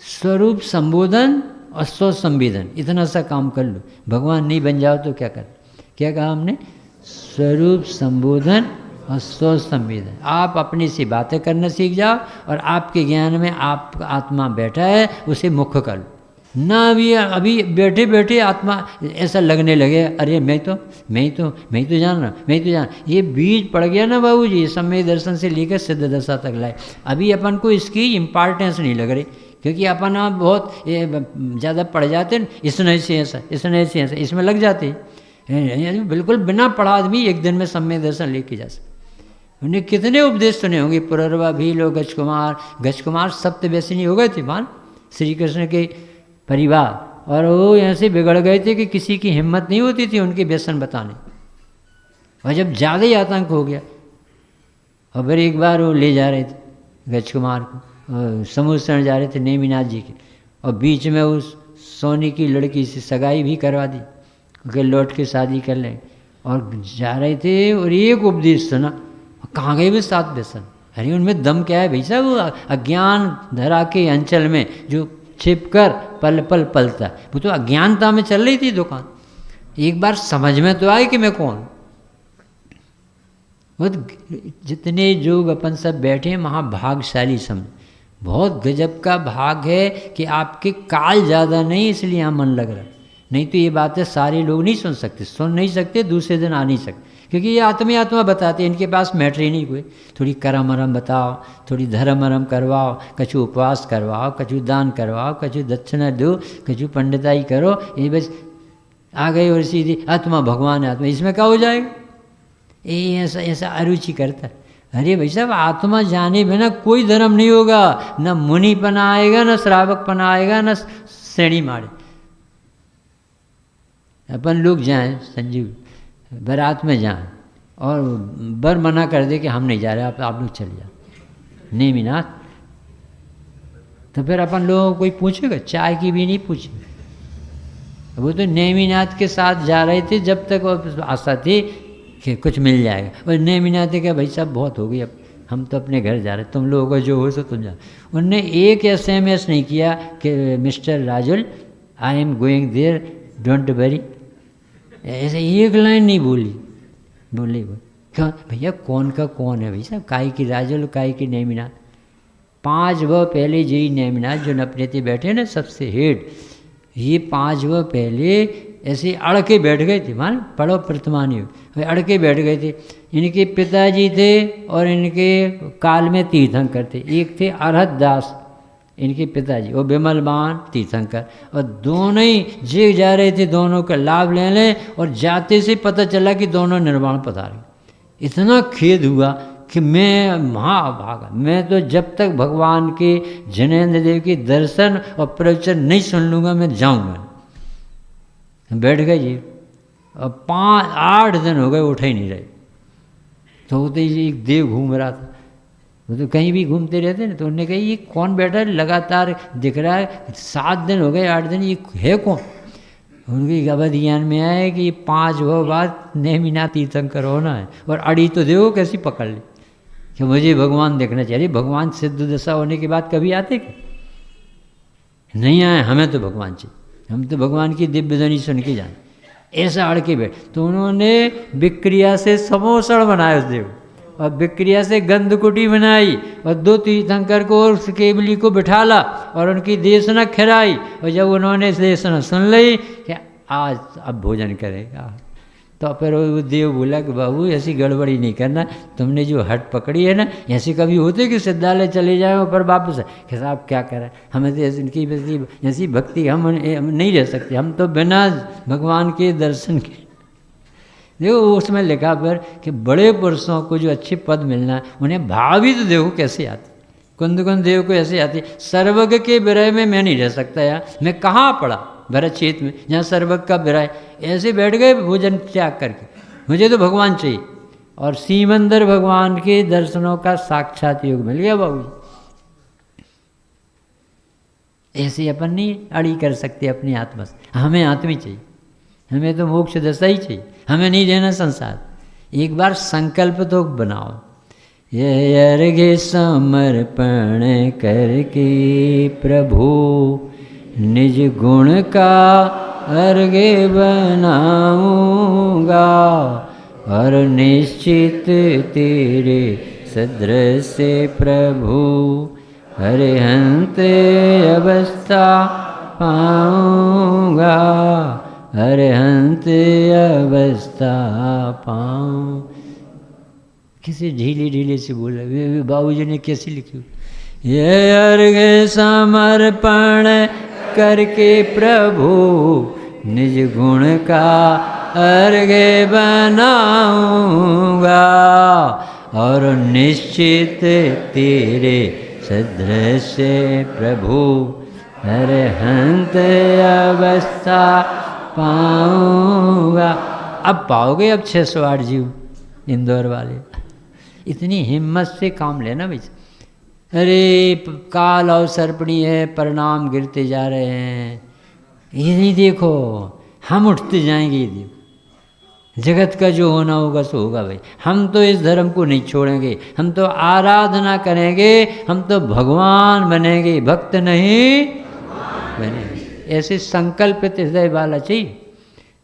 स्वरूप संबोधन और स्व संवेदन, इतना सा काम कर लो। भगवान नहीं बन जाओ तो क्या कर, क्या कहा हमने? स्वरूप संबोधन और स्व संवेदन। आप अपने से बातें करना सीख जाओ, और आपके ज्ञान में आप आत्मा बैठा है उसे मुख्य कर लो ना। अभी बैठे बैठे आत्मा ऐसा लगने लगे अरे मैं तो जान रहा, मैं तो जान। ये बीज पड़ गया ना बाबू जी, समय दर्शन से लेकर सिद्ध दशा तक लाए। अभी अपन को इसकी इम्पॉर्टेंस नहीं लग रही, क्योंकि अपन आप बहुत ज़्यादा पढ़ जाते हैं, इसने से ऐसा, इसने से ऐसा, इसमें लग जाते हैं। बिल्कुल बिना पढ़ा आदमी एक दिन में समय दर्शन लेके जा सकते। उन्हें कितने उपदेश सुने होंगे, पुररवा भीलो गजकुमार सप्तव्यसिनी हो गए थे मान श्री कृष्ण के परिवार, और वो यहाँ से बिगड़ गए थे कि किसी की हिम्मत नहीं होती थी उनके व्यसन बताने। और जब ज़्यादा ही आतंक हो गया, और फिर एक बार वो ले जा रहे थे गजकुमार को, समुद्र जा रहे थे नेमिनाथ जी के, और बीच में उस सोनी की लड़की से सगाई भी करवा दी कि लौट के शादी कर लें। और जा रहे थे और एक उपदेश सुना, कहाँ गए भी 7 व्यसन। अरे उनमें दम क्या है भाई साहब? वो अज्ञान धरा के अंचल में जो छिपकर पल पल पलता है, वो तो अज्ञानता में चल रही थी दुकान। एक बार समझ में तो आए कि मैं कौन। वो जितने लोग अपन सब बैठे हैं महाभागशाली समझ, बहुत गजब का भाग है कि आपके काल ज़्यादा नहीं इसलिए यहाँ मन लग रहा है। नहीं तो ये बातें सारे लोग नहीं सुन नहीं सकते, दूसरे दिन आ नहीं सकते, क्योंकि ये आत्मा बताते हैं, इनके पास मैटर ही नहीं कोई। थोड़ी करम अरम बताओ, थोड़ी धर्म अरम करवाओ, कछु उपवास करवाओ, कछु दान करवाओ, कछु दक्षिणा दो, कछु पंडिताई करो, ये बस आ गई और सीधी आत्मा भगवान है आत्मा, इसमें क्या हो जाएगा? ये ऐसा ऐसा अरुचि करता है। अरे भाई साहब, आत्मा जाने बिना कोई धर्म नहीं होगा, न मुनिपना आएगा, न श्रावकपना आएगा, न श्रेणी मारे। अपन लोग जाएं संजीव बारात में जाएं और बर मना कर दे कि हम नहीं जा रहे, आप लोग चले जाओ नेमिनाथ, तो फिर अपन लोगों को कोई पूछेगा? चाय की भी नहीं पूछेगा। वो तो नेमिनाथ के साथ जा रहे थे जब तक वो आशा थी कि कुछ मिल जाएगा, और नेमिनाथ क्या भाई साहब बहुत हो गई, अब हम तो अपने घर जा रहे, तुम लोगों का जो हो सो तुम जाओ। उनने एक SMS नहीं किया कि mister Rajul I am going there don't worry, ऐसे एक लाइन नहीं बोली क्या भैया? कौन का कौन है भाई साहब? काय की राजुल, काय की नेमिनाथ? 5 वह पहले जी नेमिनाथ जो अपने थे बैठे ना सबसे हेड, ये 5 वह पहले ऐसे अड़ के बैठ गए थे, मान पढ़ो प्रतिमानी अड़ के बैठ गए थे। इनके पिताजी थे और इनके काल में तीर्थंकर थे, एक थे अरहत दास इनके पिताजी और विमलबान तीर्थंकर, और दोनों ही जे जा रहे थे, दोनों का लाभ ले लें, और जाते से पता चला कि दोनों निर्वाण पधारे। इतना खेद हुआ कि मैं वहाँ भागा, मैं तो जब तक भगवान के जनेन्द्र देव के दर्शन और प्रवचन नहीं सुन लूँगा मैं जाऊँगा। बैठ गए जी, और 8 दिन हो गए उठ ही नहीं रहे। तो वो तो एक देव घूम रहा था, वो तो कहीं भी घूमते रहते ना, तो उन्होंने कहा ये कौन बैठा है लगातार दिख रहा है, 7 दिन हो गए 8 दिन, ये है कौन? उनकी गबद ज्ञान में आया कि ये 5 वो बात नेमिनाथ तीर्थंकर होना है, और अड़ी तो देखो कैसी पकड़ ली कि मुझे भगवान देखना चाहिए। भगवान सिद्ध दशा होने के बाद कभी आते क्या? नहीं आए, हमें तो भगवान चाहिए, हम तो भगवान की दिव्य ध्वनि सुन के जाए। ऐसा अड़ के बैठ, तो उन्होंने विक्रिया से समोसण बनाया उस देव, और विक्रिया से गंधकुटी बनाई, और 2 तीर्थंकर को और केवली को बिठाला और उनकी देशना खिलाई। और जब उन्होंने देशना सुन ली कि आज अब भोजन करेगा, तो फिर वो देव बोला कि बाबू ऐसी गड़बड़ी नहीं करना, तुमने जो हट पकड़ी है ना, ऐसे कभी होते कि सिद्धालय चले जाए और फिर वापस कि साहब क्या करें, हमें तो इनकी ऐसी भक्ति हम नहीं रह सकते, हम तो बिना भगवान के दर्शन के। देखो उसमें लिखा पर कि बड़े पुरुषों को जो अच्छे पद मिलना है उन्हें भाव भी तो देखो कैसे आती, कुंद देव को ऐसे आती। सर्वज्ञ के विरह में मैं नहीं रह सकता यार, मैं कहाँ पड़ा भरत क्षेत्र में जहाँ सर्वज्ञ का विरह, ऐसे बैठ गए भोजन त्याग करके, मुझे तो भगवान चाहिए। और सीमंदर भगवान के दर्शनों का साक्षात योग मिल गया बाबू। ऐसे अपन नहीं अड़ी कर सकते अपनी आत्मा से, हमें आत्मा चाहिए, हमें तो मोक्ष दशा ही चाहिए, हमें नहीं रहना संसार। एक बार संकल्प तो बनाओ, ये अर्घ्य समर्पण करके प्रभु निज गुण का अर्घ्य बनाऊंगा, और निश्चित तेरे सदृश प्रभु अरिहंत अवस्था पाऊंगा, अरिहंत अवस्था पाऊं। किसी ढीले ढीले से बोला, बाबूजी ने कैसी लिखी? ये अर्घ्य समर्पण करके प्रभु निज गुण का अर्घ्य बनाऊंगा, और निश्चित तेरे सदृश प्रभु अरिहंत अवस्था पाऊंगा। अब पाओगे, अब 608 जीव इंदौर वाले, इतनी हिम्मत से काम लेना भाई। अरे काल और सर्पणी है, परिणाम गिरते जा रहे हैं, ये नहीं देखो, हम उठते जाएंगे। ये देखो जगत का जो होना होगा सो होगा भाई, हम तो इस धर्म को नहीं छोड़ेंगे, हम तो आराधना करेंगे, हम तो भगवान बनेंगे, भक्त नहीं बनेंगे। ऐसे संकल्पित हृदय वाला चाहिए।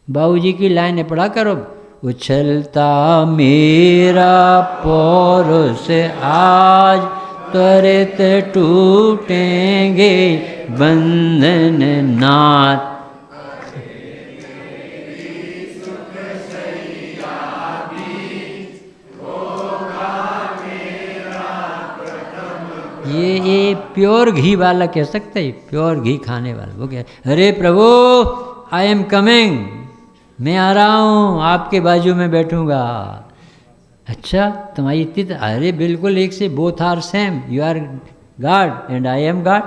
बाबूजी की लाइनें पढ़ा करो, उछलता मेरा पौरुष आज त्वरित टूटेंगे बंधन नाथ। ये प्योर घी वाला कह सकता है, प्योर घी खाने वाला। वो क्या, अरे प्रभु आई एम कमिंग, मैं आ रहा हूँ, आपके बाजू में बैठूंगा। अच्छा तुम्हारी इतनी, अरे बिल्कुल एक से, both are same, you are God and I am God.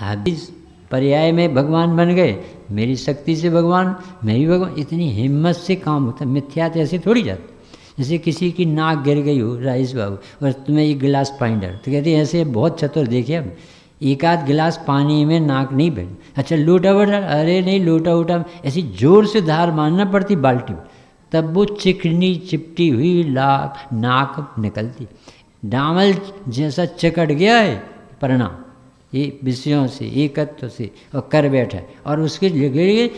आप इस पर्याय में भगवान बन गए, मेरी शक्ति से भगवान, मैं भी भगवान। इतनी हिम्मत से काम होता है, मिथ्या तो ऐसे थोड़ी जाता। जैसे किसी की नाक गिर गई हो राइस बाबू, और तुम्हें एक गिलास पानी डाल, तो कहते हैं ऐसे बहुत चतुर देखिए, अब एक आध गिलास पानी में नाक नहीं बैठ। अच्छा लोटा वोटा, अरे नहीं लोटा वोटा, ऐसी जोर से धार मारना पड़ती बाल्टी में, तब वो चिकनी चिपटी हुई नाक निकलती। डामल जैसा चकट गया है प्रणाम, ये विषयों से, एकत्व से, और कर बैठा, और उसके लिए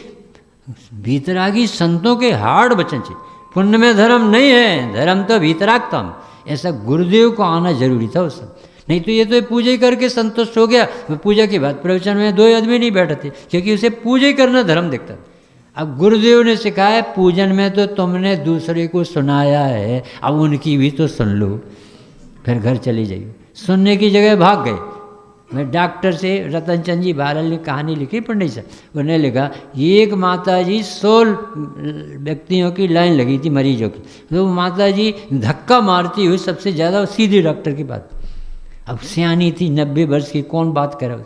भीतरागी संतों के हाड़ बचन चाहिए। पुण्य में धर्म नहीं है, धर्म तो भीतरागतम। ऐसा गुरुदेव को आना जरूरी था उस समय, नहीं तो ये तो पूजा ही करके संतुष्ट हो गया। पूजा के बाद प्रवचन में 2 आदमी नहीं बैठते, क्योंकि उसे पूजा ही करना धर्म दिखता। अब गुरुदेव ने सिखाया पूजन में तो तुमने दूसरे को सुनाया है, अब उनकी भी तो सुन लो, फिर घर चले जाइए। सुनने की जगह भाग गए। मैं डॉक्टर से रतन चंद जी भारल ने कहानी लिखी पंडित साहब, उन्होंने लिखा एक माता जी 16 व्यक्तियों की लाइन लगी थी मरीजों की, तो माता जी धक्का मारती हुई सबसे ज़्यादा सीधी डॉक्टर की बात। अब सियानी थी 90 वर्ष की, कौन बात करे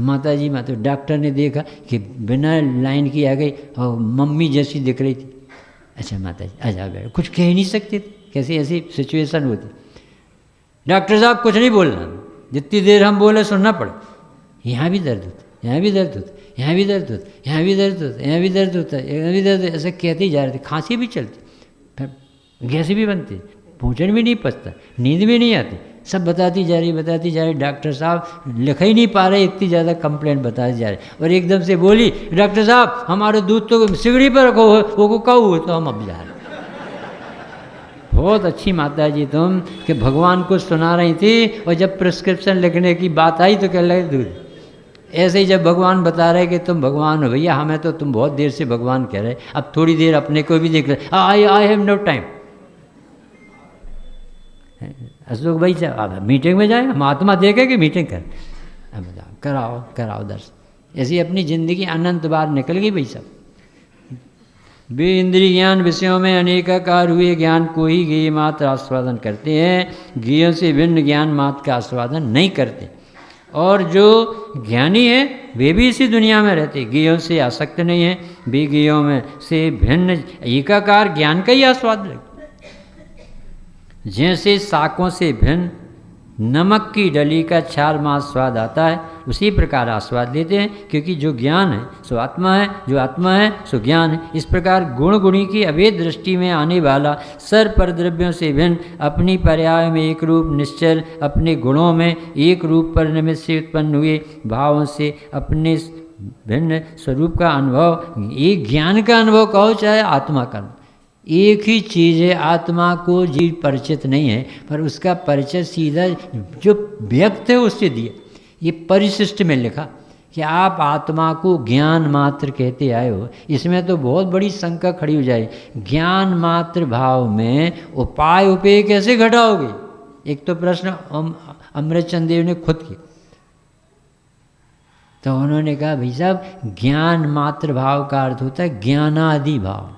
माता जी। तो डॉक्टर ने देखा कि बिना लाइन की आ गई और मम्मी जैसी दिख रही थी। अच्छा माता जी आजा बैठ, कुछ कह ही नहीं सकते थे, कैसी ऐसी सिचुएशन होती। डॉक्टर साहब कुछ नहीं बोलना, जितनी देर हम बोले सुनना पड़े। यहाँ भी दर्द होता, यहाँ भी दर्द होता, यहाँ भी दर्द होता, यहाँ भी दर्द होता, यहाँ भी दर्द होता, यहाँ भी दर्द, ऐसे कहते ही जा रहे थे। खांसी भी चलती, फिर गैस भी बनती, भोजन भी नहीं पचता, नींद भी नहीं आती, सब बताती जा रही। डॉक्टर साहब लिख ही नहीं पा रहे, इतनी ज़्यादा कंप्लेंट बताते जा रहे। और एकदम से बोली, डॉक्टर साहब हमारे दूध तो सिगड़ी पर रखो, वो कब हुए, तो हम अब जा रहे। बहुत अच्छी माता जी तुम, कि भगवान को सुना रही थी, और जब प्रिस्क्रिप्शन लिखने की बात आई तो कह लगे दूध। ऐसे ही जब भगवान बता रहे कि तुम भगवान हो, भैया हमें तो तुम बहुत देर से भगवान कह रहे, अब थोड़ी देर अपने को भी देख रहे। I have no time. Ashok भाई अब मीटिंग में जाए, हम आत्मा देखे कि मीटिंग कर, अब कराओ दर्शन। ऐसी अपनी जिंदगी अनंत बार निकल गई भाई साहब। वे इंद्रिय ज्ञान विषयों में अनेकाकार हुए ज्ञान को ही ज्ञेय मात्र आस्वादन करते हैं, ज्ञेयों से भिन्न ज्ञान मात्र का आस्वादन नहीं करते। और जो ज्ञानी है वे भी इसी दुनिया में रहते, ज्ञेयों से आसक्त नहीं है, वे ज्ञेयों में से भिन्न एकाकार ज्ञान का ही आस्वाद लेते। जैसे शाकों से भिन्न नमक की डली का क्षार मास स्वाद आता है, उसी प्रकार आस्वाद लेते हैं, क्योंकि जो ज्ञान है सो आत्मा है, जो आत्मा है सो ज्ञान है। इस प्रकार गुण गुणी की अभेद दृष्टि में आने वाला सर्व परद्रव्यों से भिन्न, अपनी पर्याय में एक रूप निश्चल, अपने गुणों में एक रूप पर निमित्त से उत्पन्न हुए भावों से अपने भिन्न स्वरूप का अनुभव, एक ज्ञान का अनुभव कहो चाहे आत्मा का, एक ही चीज़ है। आत्मा को जीव परिचित नहीं है, पर उसका परिचय सीधा जो व्यक्त है उससे दिया। ये परिशिष्ट में लिखा कि आप आत्मा को ज्ञान मात्र कहते आए हो, इसमें तो बहुत बड़ी शंका खड़ी हो जाए। ज्ञान मात्र भाव में उपाय उपेय कैसे घटाओगे? एक तो प्रश्न अमृतचंद देव ने खुद किया। तो उन्होंने कहा भाई साहब ज्ञान मात्र भाव का अर्थ होता है ज्ञानादि भाव।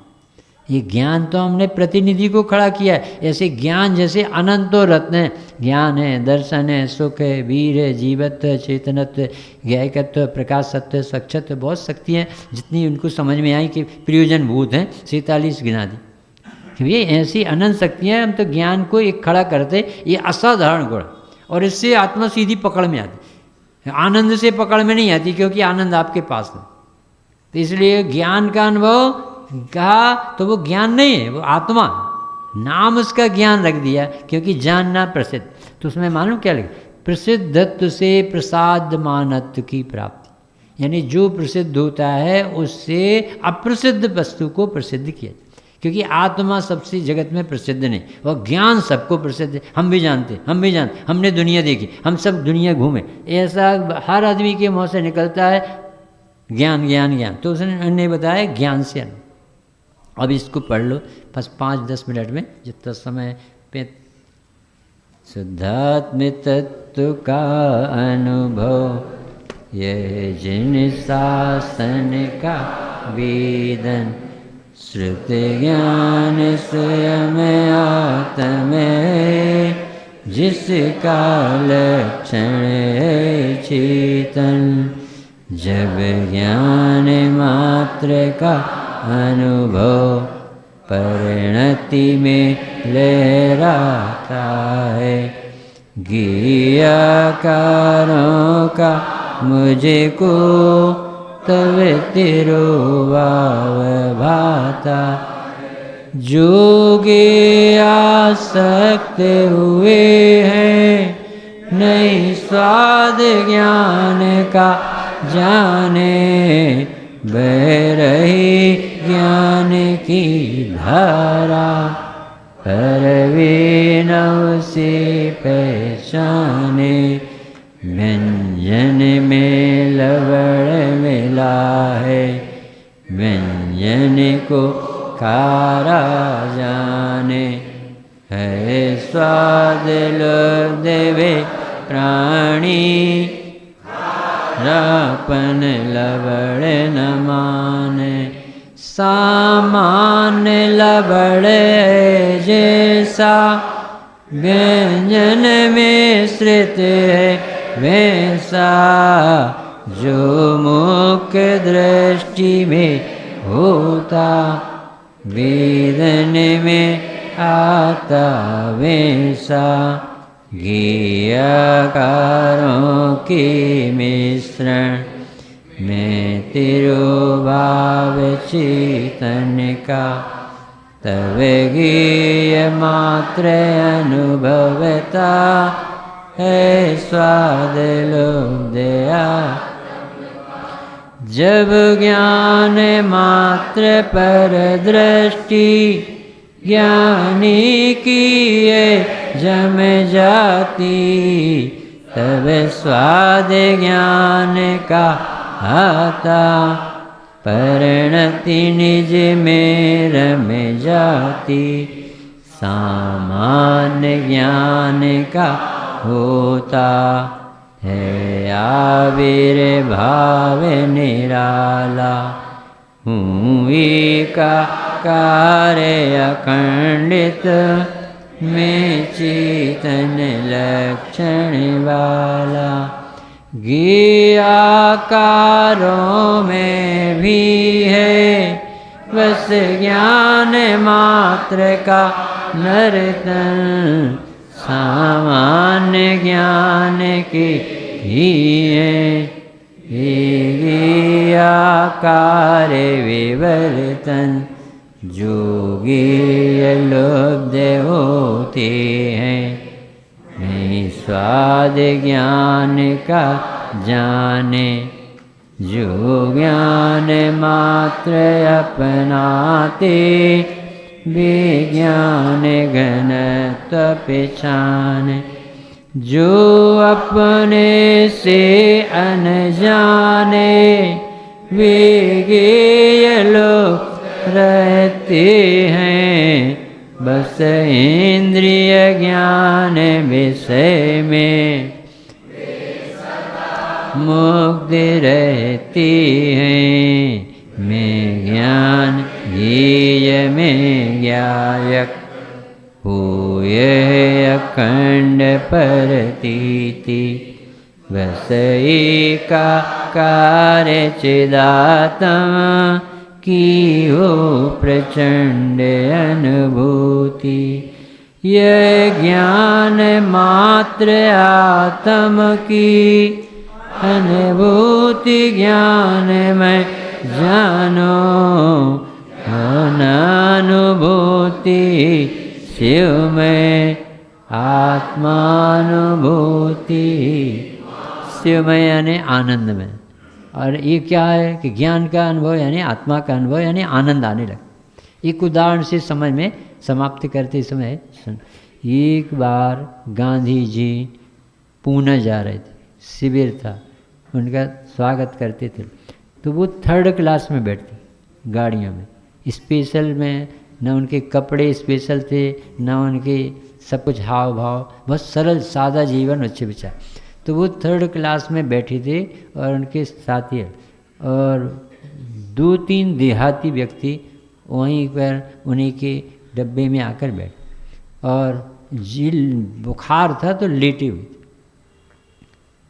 ये ज्ञान तो हमने प्रतिनिधि को खड़ा किया है, ऐसे ज्ञान जैसे अनंतो रत्न है, ज्ञान है, दर्शन है, सुख है, वीर है, जीवत्व है, चेतनत्व, ज्ञायकत्व, प्रकाशत्व, सक्षत्व, बहुत शक्तियाँ जितनी उनको समझ में आई कि प्रयोजन भूत हैं 47 गिना दी। ये ऐसी अनंत शक्तियाँ, हम तो ज्ञान को एक खड़ा करते, ये असाधारण गुण, और इससे आत्मा सीधी पकड़ में आती, आनंद से पकड़ में नहीं आती, क्योंकि आनंद आपके पास है। तो इसलिए ज्ञान का अनुभव कहा तो वो ज्ञान नहीं है, वो आत्मा, नाम उसका ज्ञान रख दिया, क्योंकि जानना प्रसिद्ध। तो उसमें मालूम क्या लगे, प्रसिद्धत्व से प्रसाद मानत्व की प्राप्ति, यानी जो प्रसिद्ध होता है उससे अप्रसिद्ध वस्तु को प्रसिद्ध किया, क्योंकि आत्मा सबसे जगत में प्रसिद्ध नहीं, और ज्ञान सबको प्रसिद्ध है। हम भी जानते, हमने दुनिया देखी, हम सब दुनिया घूमे, ऐसा हर आदमी के मुँह से निकलता है ज्ञान ज्ञान ज्ञान। तो उसने बताया ज्ञान से अनुभव। अब इसको पढ़ लो बस 5-10 मिनट में, जितना समय पे। शुद्धात्म तत्व का अनुभव ये जिन शासन का वेदन, श्रुति ज्ञान स्वयं आत्म जिसका लक्षण है चेतन। जब ज्ञान मात्र का अनुभव परिणति में लहराता है, ज्ञाकारों का मुझको तब तिरुभाव भाता। जोगे आसक्त हुए हैं नहीं स्वाद ज्ञान का जाने, बह रही ज्ञान की धारा पर वे नव से पहचाने। व्यंजन में लवण मिला है, व्यंजन को खारा जाने, है स्वाद लोभ देवे प्राणी, रापन लवण न माने। सामान्य लवण जैसा व्यंजन में श्रित है वैसा, जो मुख्य दृष्टि में होता वेदन में आता वैसा। ज्ञाकारों के मिश्रण में तिरुभाव चेतन का, तब ज्ञेय मात्र अनुभवता है स्वाद लोभ दया। जब ज्ञान मात्र पर दृष्टि ज्ञानी की जम जाती, तब स्वाद ज्ञान का आता परिणति निज में रम जाती। सामान्य ज्ञान का होता है आविर्भाव निराला, हूँ एकाकार अखंडित में चेतन लक्षण वाला। ज्ञाकारों में भी है बस ज्ञान मात्र का नर्तन, सामान्य ज्ञान के ही है आकार विवर्तन। जोगी लुब्ध होते हैं नहीं स्वाद ज्ञान का जाने, जो ज्ञान मात्र अपनाते विज्ञान घनत्व पहचान। जो अपने से अनजाने विज्ञेय लोग रहते हैं, बस इंद्रिय ज्ञान विषय में मुक्त रहती हैं। मैं ज्ञान ज्ञेय में ज्ञायक हुए अखंड प्रतीति, बस एकाकार चिदात्मा की हो प्रचंड अनुभूति। यह ज्ञान मात्र आत्म की अनुभूति ज्ञान में जानो, अनुभूति शिव में आत्मानुभूति। शिव में यानी आनंद में। और ये क्या है कि ज्ञान का अनुभव यानी आत्मा का अनुभव यानी आनंद आने लगे। एक उदाहरण से समझ में समाप्त करते समय सुन। एक बार गांधी जी पूना जा रहे थे, शिविर था, उनका स्वागत करते थे, तो वो 3rd क्लास में बैठते गाड़ियों में, स्पेशल में, न उनके कपड़े स्पेशल थे, न उनके सब कुछ हाव भाव, बहुत सरल सादा जीवन, अच्छे विचार। तो वो 3rd क्लास में बैठे थे और उनके साथी और 2-3 देहाती व्यक्ति वहीं पर उन्हीं के डब्बे में आकर बैठे और झील बुखार था तो लेटे हुए थे।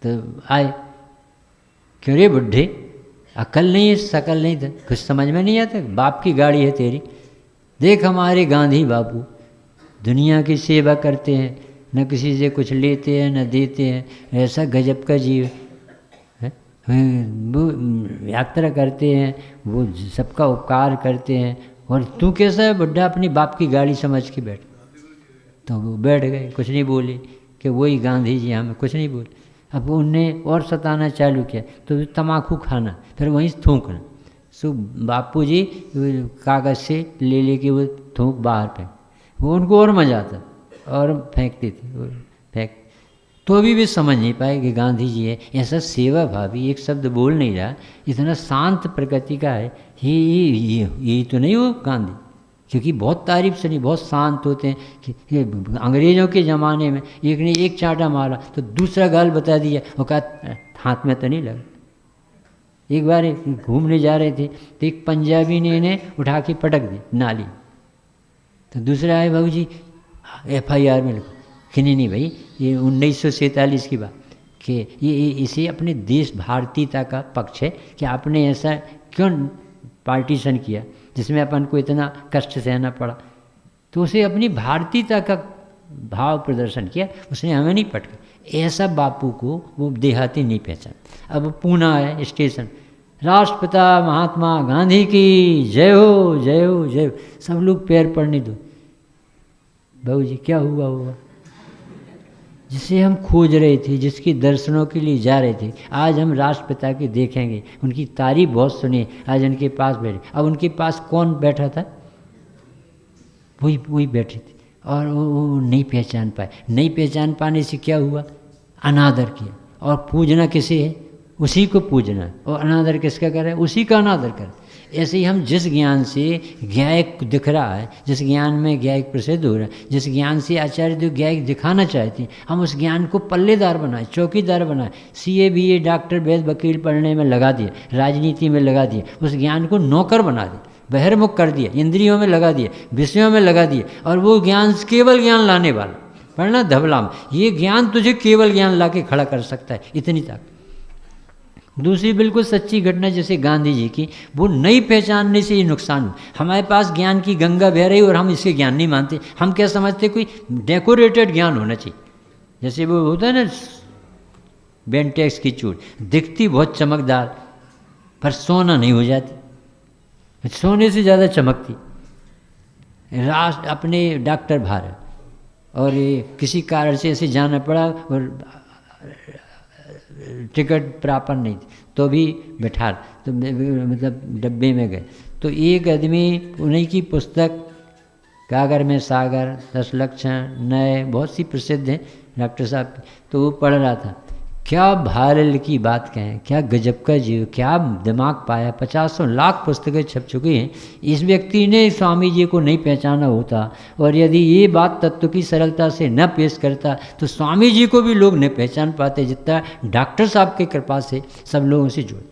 तो आए, क्यों रे बुढ़े, अकल नहीं है, शकल नहीं था, कुछ समझ में नहीं आता, बाप की गाड़ी है तेरी, देख हमारे गांधी बापू दुनिया की सेवा करते हैं, न किसी से कुछ लेते हैं न देते हैं, ऐसा गजब का जीव है, वो यात्रा करते हैं, वो सबका उपकार करते हैं, और तू कैसा है बुढ़ा, अपनी बाप की गाड़ी समझ के बैठ। तो वो बैठ गए, कुछ नहीं बोले, कि वही गांधी जी हमें कुछ नहीं बोले। अब उनने और सताना चालू किया, तो तम्बाकू खाना, फिर वहीं थूकना। सो बापू जी कागज़ से ले लेके वो थूक बाहर फेंक, वो उनको और मजा आता और फेंकते थे, वो फेंक। तो अभी भी समझ नहीं पाए कि गांधी जी है, ऐसा सेवा भावी, एक शब्द बोल नहीं रहा, इतना शांत प्रकृति का है, ये तो नहीं हो गांधी, क्योंकि बहुत तारीफ सुनी, बहुत शांत होते हैं। कि अंग्रेज़ों के ज़माने में एक ने एक चांटा मारा तो दूसरा गाल बता दिया, वो कहा हाथ में तो नहीं लगा। एक बार घूमने जा रहे थे तो एक पंजाबी ने इन्हें उठा के पटक दी नाली, तो दूसरा आए, बाबू जी FIR में लिखो कि नहीं भाई, ये 1947 की बात, कि ये इसे अपने देश भारतीयता का पक्ष है कि आपने ऐसा क्यों पार्टीशन किया जिसमें अपन को इतना कष्ट सहना पड़ा। तो उसे अपनी भारतीयता का भाव प्रदर्शन किया, उसने हमें नहीं पटका। ऐसा बापू को वो देहाती नहीं पहचान। अब पूना है स्टेशन, राष्ट्रपिता महात्मा गांधी की जय हो जय हो जय हो, सब लोग पैर पड़ने दो। बहू जी क्या हुआ होगा, जिसे हम खोज रहे थे, जिसके दर्शनों के लिए जा रहे थे, आज हम राष्ट्रपिता के देखेंगे, उनकी तारीफ बहुत सुनी, आज उनके पास बैठे। अब उनके पास कौन बैठा था, वही बैठे थे, और वो नहीं पहचान पाए। नहीं पहचान पाने से क्या हुआ, अनादर किया। और पूजना किसे है, उसी को पूजना है, और अनादर किसका कर रहा है, उसी का अनादर कर। ऐसे ही हम जिस ज्ञान से ज्ञायक दिख रहा है, जिस ज्ञान में ज्ञायक प्रसिद्ध हो रहा है, जिस ज्ञान से आचार्य जो ज्ञायक दिखाना चाहते हैं, हम उस ज्ञान को पल्लेदार बनाए, चौकीदार बनाए। CA BA डॉक्टर वैद्य वकील पढ़ने में लगा दिए, राजनीति में लगा दिए, उस ज्ञान को नौकर बना दिए, बहिर्मुख कर दिया, इंद्रियों में लगा दिए, विषयों में लगा दिए, और वो ज्ञान केवल ज्ञान लाने वाला पढ़ना धबला में, ये ज्ञान तुझे केवल ज्ञान ला के खड़ा कर सकता है, इतनी ताकत। दूसरी बिल्कुल सच्ची घटना जैसे गांधी जी की, वो नहीं पहचानने से ये नुकसान हुआ। हमारे पास ज्ञान की गंगा बह रही और हम इसके ज्ञान नहीं मानते। हम क्या समझते, कोई डेकोरेटेड ज्ञान होना चाहिए, जैसे वो होता है ना बेंटेक्स की चूड़, दिखती बहुत चमकदार पर सोना नहीं हो जाती, सोने से ज़्यादा चमकती। राष्ट्र अपने डॉक्टर भारत, और ये किसी कारण से ऐसे जाना पड़ा और टिकट प्राप्त नहीं थी, तो भी बैठा, तो मतलब डब्बे में गए, तो एक आदमी उन्हीं की पुस्तक कागर में सागर, 10 लक्षण, नए, बहुत सी प्रसिद्ध हैं डॉक्टर साहब, तो वो पढ़ रहा था। क्या भारल की बात कहें, क्या गजब का जीव, क्या दिमाग पाया, 50 लाख पुस्तकें छप चुकी हैं। इस व्यक्ति ने स्वामी जी को नहीं पहचाना होता, और यदि ये बात तत्व की सरलता से न पेश करता तो स्वामी जी को भी लोग नहीं पहचान पाते, जितना डॉक्टर साहब की कृपा से सब लोगों से जुड़े।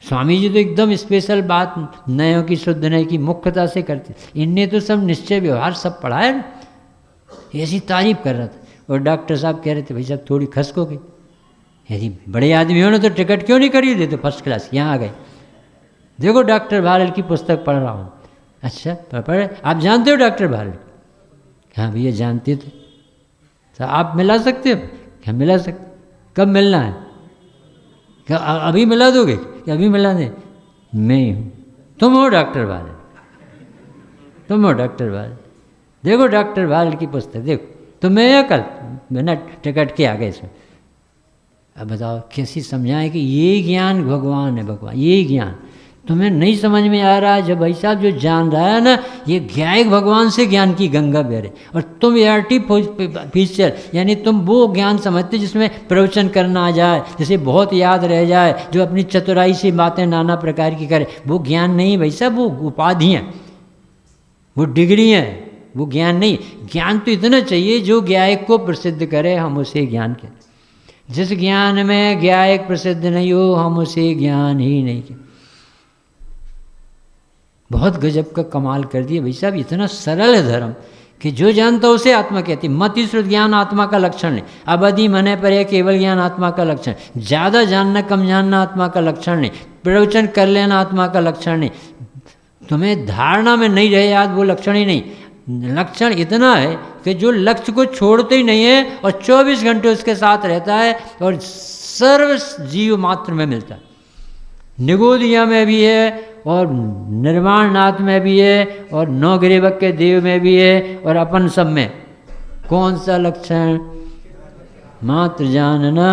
स्वामी जी तो एकदम स्पेशल बात नयों की शुद्ध नय की मुख्यता से करते, इनने तो सब निश्चय व्यवहार सब पढ़ाया ना, ऐसी तारीफ कर रहा था। और डॉक्टर साहब कह रहे थे, भाई साहब थोड़ी खसको गई, यदि बड़े आदमी हो ना तो टिकट क्यों नहीं खरीद देते फर्स्ट क्लास, यहाँ आ गए, देखो डॉक्टर भारल की पुस्तक पढ़ रहा हूँ। अच्छा पढ़े, आप जानते हो डॉक्टर भारल? हाँ भैया जानते थे। तो आप मिला सकते हो? क्या मिला सकते, कब मिलना है, क्या अभी मिला दोगे, क्या अभी मिला दे? मैं हूँ, तुम हो डॉक्टर भारल, तुम हो डॉक्टर भारल, देखो डॉक्टर भारल की पुस्तक देखो। तो मैं या कल बिना टिकट के आ गए इसमें। अब बताओ कैसी समझाएं कि ये ज्ञान भगवान है, भगवान ये ज्ञान। तुम्हें नहीं समझ में आ रहा है, जब भाई साहब जो जान रहा है ना, ये ज्ञायक भगवान से ज्ञान की गंगा बह रही, और तुम आर्टिफिशियल यानी तुम वो ज्ञान समझते जिसमें प्रवचन करना आ जाए, जिसे बहुत याद रह जाए, जो अपनी चतुराई से बातें नाना प्रकार की करे, वो ज्ञान नहीं भाई साहब, वो उपाधियाँ, वो डिग्री हैं, वो ज्ञान नहीं। ज्ञान तो इतना चाहिए जो ज्ञायक को प्रसिद्ध करे, हम उसे ज्ञान कहते। जिस ज्ञान में ज्ञायक प्रसिद्ध नहीं हो, हम उसे ज्ञान ही नहीं कहते। बहुत गजब का कमाल कर दिया भाई साहब, इतना सरल है धर्म कि जो जानता उसे आत्मा कहती। मति श्रुत ज्ञान आत्मा का लक्षण नहीं, अवधि मने पर केवल ज्ञान आत्मा का लक्षण, ज़्यादा जानना कम जानना आत्मा का लक्षण नहीं, प्रवचन कर लेना आत्मा का लक्षण नहीं, तुम्हें धारणा में नहीं रहे याद, वो लक्षण ही नहीं। लक्षण इतना है कि जो लक्ष्य को छोड़ते ही नहीं है और 24 घंटे उसके साथ रहता है, और सर्व जीव मात्र में मिलता है। निगोदिया में भी है, और निर्वाणनाथ में भी है, और नौग्रीवक के देव में भी है, और अपन सब में। कौन सा लक्षण? मात्र जानना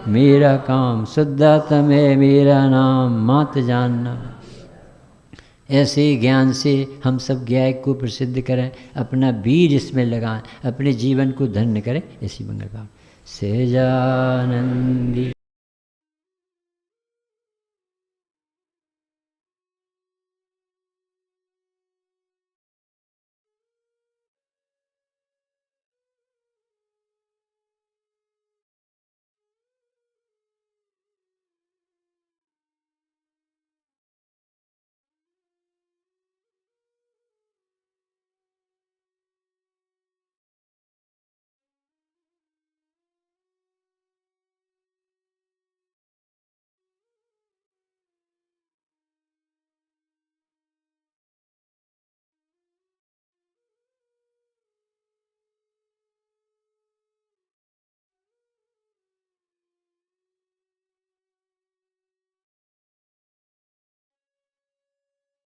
मेरा काम, शुद्धात्म है मेरा नाम, मात्र जानना। ऐसे ज्ञान से हम सब ज्ञायक को प्रसिद्ध करें, अपना बीज इसमें लगाएं, अपने जीवन को धन्य करें। ऐसी मंगल भाव। सहजानंद